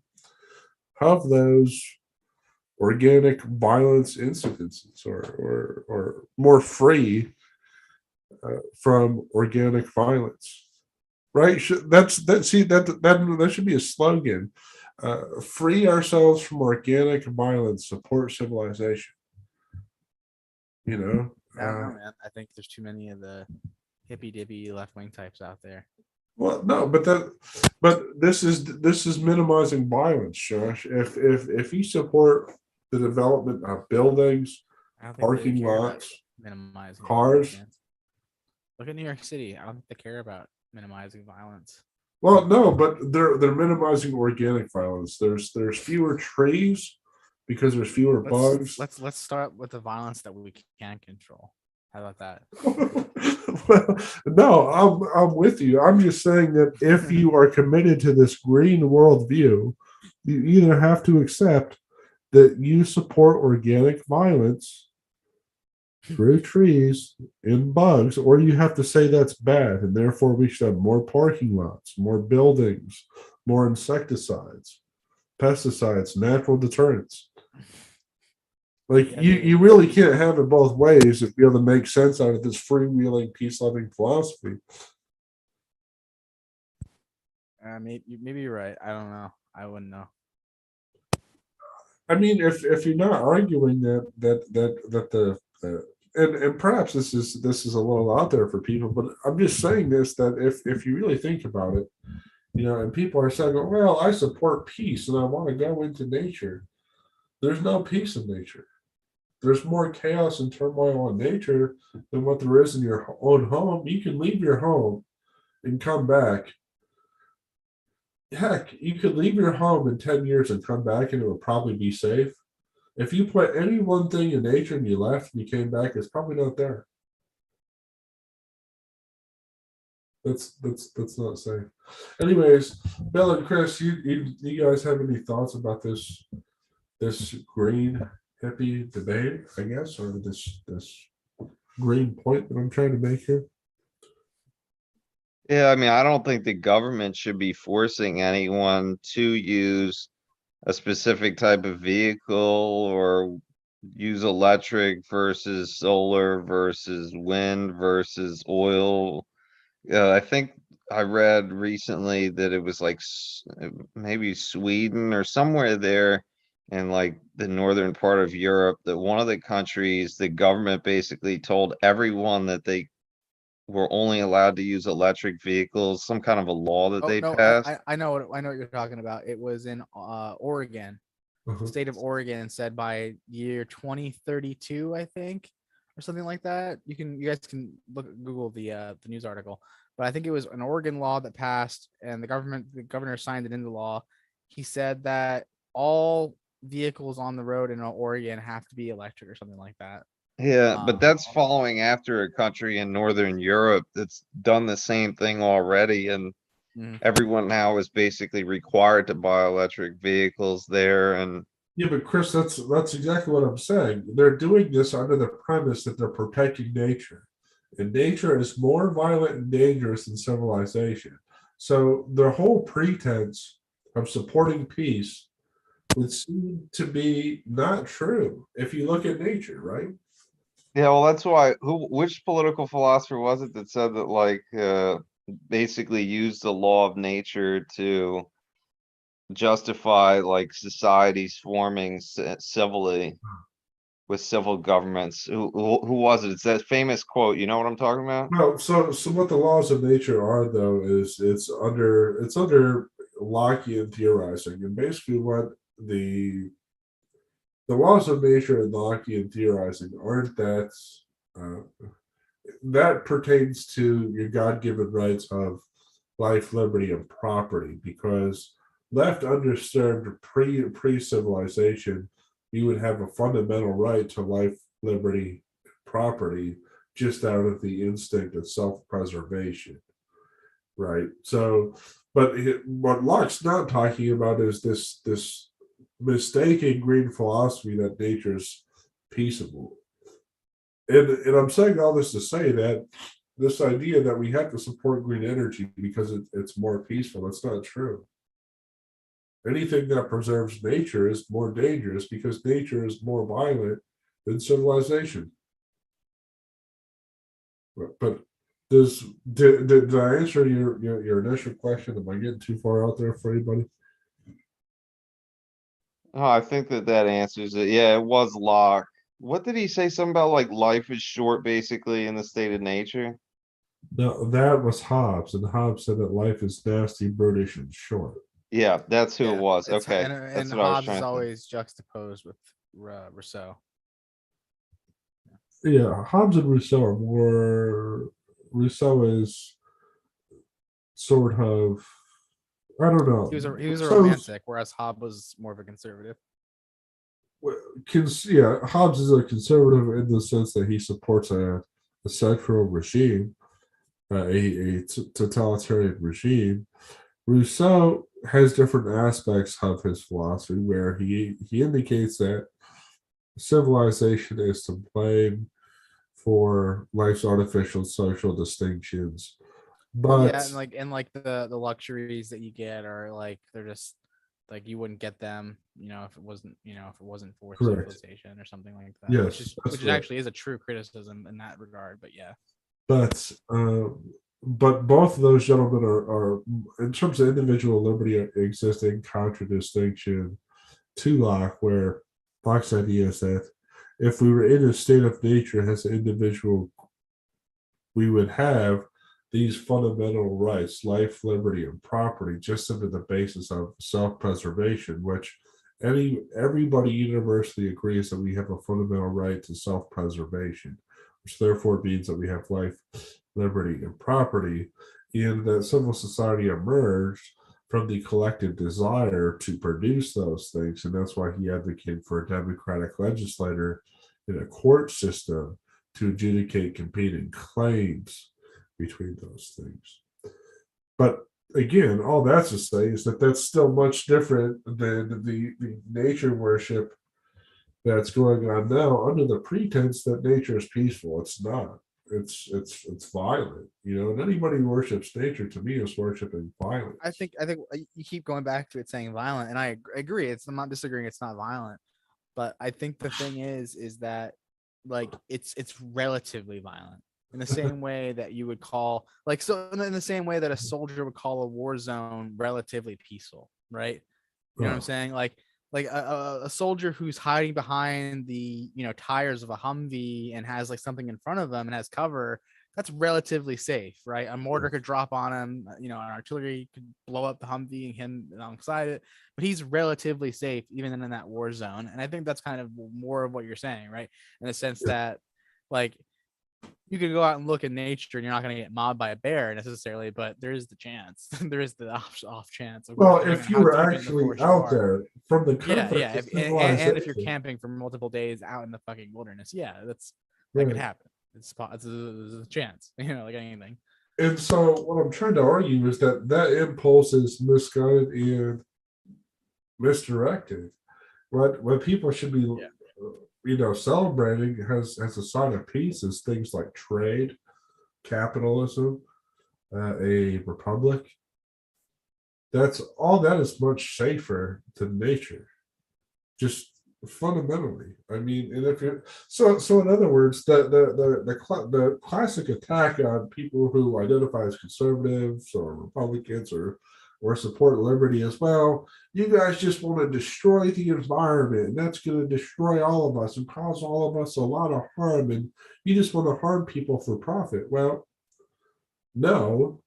of those organic violence incidences, or more free from organic violence, right? That should be a slogan. Free ourselves from organic violence, support civilization. You know, I don't know, man. I think there's too many of the hippy dippy left wing types out there. well, no, but this is minimizing violence, Josh. If you support the development of buildings, I don't think they parking care about lots, minimizing cars. violence, man. Look at New York City. I don't think they care about minimizing violence. Well, no, but they're minimizing organic violence. There's fewer trees because there's fewer bugs. Let's start with the violence that we can control. How about that? Well, no, I'm with you. I'm just saying that if you are committed to this green worldview, you either have to accept that you support organic violence through trees and bugs, or you have to say that's bad, and therefore we should have more parking lots, more buildings, more insecticides, pesticides, natural deterrents. Like you really can't have it both ways if you're able to make sense out of this freewheeling, peace-loving philosophy. Maybe you're right. I don't know. I wouldn't know. I mean, if you're not arguing that and perhaps this is a little out there for people, but I'm just saying this, that if you really think about it, and people are saying, well, I support peace and I want to go into nature. There's no peace in nature. There's more chaos and turmoil in nature than what there is in your own home. You can leave your home and come back. Heck, you could leave your home in 10 years and come back and it would probably be safe. If you put any one thing in nature and you left and you came back, it's probably not there. That's not safe. Anyways, Bill and Chris, you guys have any thoughts about this green hippie debate, I guess, or this green point that I'm trying to make here? Yeah, I mean, I don't think the government should be forcing anyone to use a specific type of vehicle or use electric versus solar versus wind versus oil. I think I read recently that it was like maybe Sweden or somewhere there in like the northern part of Europe, that one of the countries, the government basically told everyone that they were only allowed to use electric vehicles, some kind of a law that Oh they no, passed. I know what you're talking about. It was in Oregon. The state of Oregon said by year 2032, I think, or something like that. You guys can Google the news article, but I think it was an Oregon law that passed, and the governor signed it into law. He said that all vehicles on the road in Oregon have to be electric or something like that. Yeah, but that's following after a country in Northern Europe that's done the same thing already, and everyone now is basically required to buy electric vehicles there. And yeah, but Chris, that's exactly what I'm saying. They're doing this under the premise that they're protecting nature, and nature is more violent and dangerous than civilization. So their whole pretense of supporting peace would seem to be not true if you look at nature, right? yeah, well, that's why which political philosopher was it that said that, like, basically used the law of nature to justify like societies forming civilly with civil governments? Who was it? It's that famous quote. You know what I'm talking about? No, so what the laws of nature are, though, is it's under Lockean theorizing, and basically what the laws of nature and Lockean theorizing aren't uh, that pertains to your God-given rights of life, liberty, and property, because left undisturbed pre-civilization, you would have a fundamental right to life, liberty, property, just out of the instinct of self-preservation, right? So, but what Locke's not talking about is this mistaken green philosophy that nature's peaceable. And I'm saying all this to say that this idea that we have to support green energy because it's more peaceful, that's not true. Anything that preserves nature is more dangerous because nature is more violent than civilization. But did I answer your initial question? Am I getting too far out there for anybody? Oh, I think that answers it. Yeah, it was Locke. What did he say? Something about like life is short, basically, in the state of nature? No, that was Hobbes, and Hobbes said that life is nasty, brutish, and short. Yeah, that's who it Yeah, was. it's Okay, and that's what I was Hobbes is trying to think. always juxtaposed with Rousseau. Yeah, Hobbes and Rousseau are more. Rousseau is sort of, I don't know. He was a Rousseau's romantic, whereas Hobbes was more of a conservative. yeah, Hobbes is a conservative in the sense that he supports a sexual regime, totalitarian regime. Rousseau has different aspects of his philosophy where he indicates that civilization is to blame for life's artificial social distinctions. Well, But yeah, and the luxuries that you get are like they're just like you wouldn't get them, if it wasn't for correct. civilization or something like that. Which Yes, is that's which is right. actually is a true criticism in that regard. But yeah, But both of those gentlemen are in terms of individual liberty exist in contradistinction to Locke, where Locke's idea is that if we were in a state of nature as an individual, we would have these fundamental rights, life, liberty, and property, just under the basis of self-preservation, which everybody universally agrees that we have a fundamental right to self-preservation, which therefore means that we have life, liberty, and property, and that civil society emerged from the collective desire to produce those things. And that's why he advocated for a democratic legislator in a court system to adjudicate competing claims between those things. But again, all that's to say is that that's still much different than the nature worship that's going on now under the pretense that nature is peaceful. It's not. It's violent, and anybody who worships nature to me is worshiping violence. I think you keep going back to it saying violent, and I agree. I'm not disagreeing. It's not violent, but I think the thing is that like it's relatively violent in the same way that you would call in the same way that a soldier would call a war zone relatively peaceful, right? You know what I'm saying? Like a soldier who's hiding behind the tires of a Humvee and has like something in front of them and has cover, that's relatively safe, right? A mortar could drop on him, an artillery could blow up the Humvee and him alongside it, but he's relatively safe even in that war zone. And I think that's kind of more of what you're saying, right? In the sense that like you could go out and look at nature and you're not going to get mobbed by a bear necessarily, but there is the chance. There is the off chance of Well, depending on if you how were deep in the actually forest you out are. there from the Yeah, context yeah. of And if you're civilization, camping for multiple days out in the fucking wilderness, yeah, that could right? happen. It's a chance, like anything. And so, what I'm trying to argue is that that impulse is misguided and misdirected. What people should be, Yeah. celebrating as a sign of peace is things like trade, capitalism, a republic. That's all that is much safer to nature, just fundamentally. I mean, and if you're so in other words, the classic attack on people who identify as conservatives or Republicans or support liberty as well, you guys just want to destroy the environment, and that's going to destroy all of us and cause all of us a lot of harm, and you just want to harm people for profit. Well, no.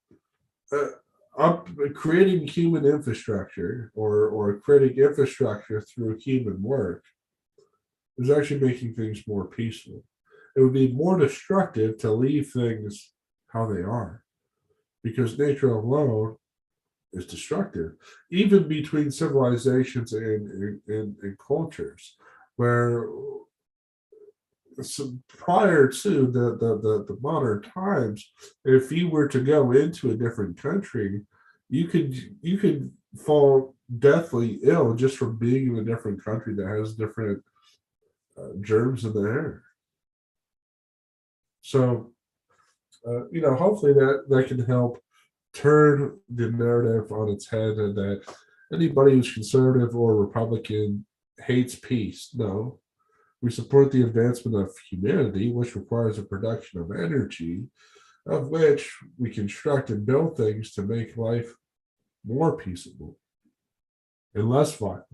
Up creating human infrastructure or creating infrastructure through human work is actually making things more peaceful. It would be more destructive to leave things how they are because nature alone is destructive, even between civilizations and cultures. where so prior to the modern times, if you were to go into a different country, you could fall deathly ill just from being in a different country that has different germs in the air. So hopefully that can help turn the narrative on its head, and that anybody who's conservative or Republican hates peace. No, we support the advancement of humanity, which requires the production of energy, of which we construct and build things to make life more peaceable and less violent.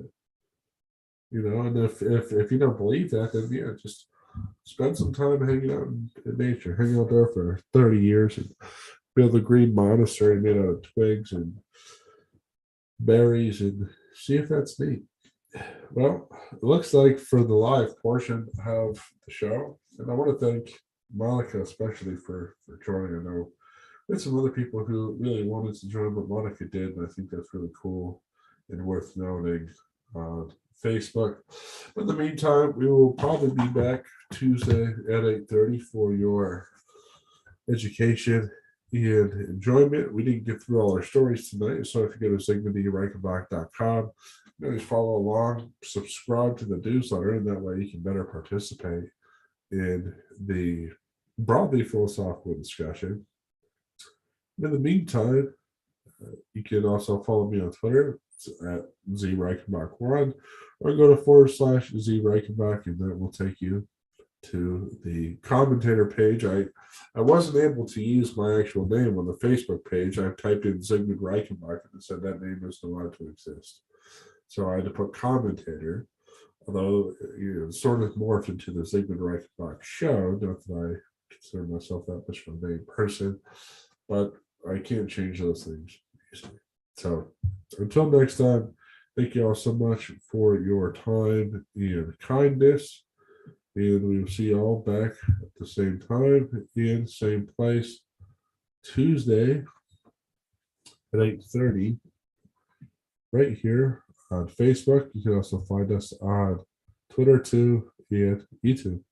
And if you don't believe that, then yeah, just spend some time hanging out in nature, hang out there for 30 years and build a green monastery made out of twigs and berries and see if that's neat. Well, it looks like for the live portion of the show, and I want to thank Monica especially for joining. I know there's some other people who really wanted to join, but Monica did, and I think that's really cool and worth noting on Facebook. In the meantime, we will probably be back Tuesday at 8:30 for your education and enjoyment. We didn't get through all our stories tonight, so if you go to zigmundreichenbach.com, always follow along, subscribe to the newsletter, and that way you can better participate in the broadly philosophical discussion. In the meantime, you can also follow me on Twitter at zreichenbach1, or go to /zreichenbach, and that will take you to the commentator page. I wasn't able to use my actual name on the Facebook page. I typed in Zigmund Reichenbach and it said that name is not allowed to exist. So I had to put commentator, although sort of morphed into the Zigmund Reichenbach show. Not that I consider myself that much of a main person, but I can't change those things easily. So until next time, thank you all so much for your time and kindness. And we will see you all back at the same time and same place Tuesday at 8:30 right here on Facebook. You can also find us on Twitter too and YouTube.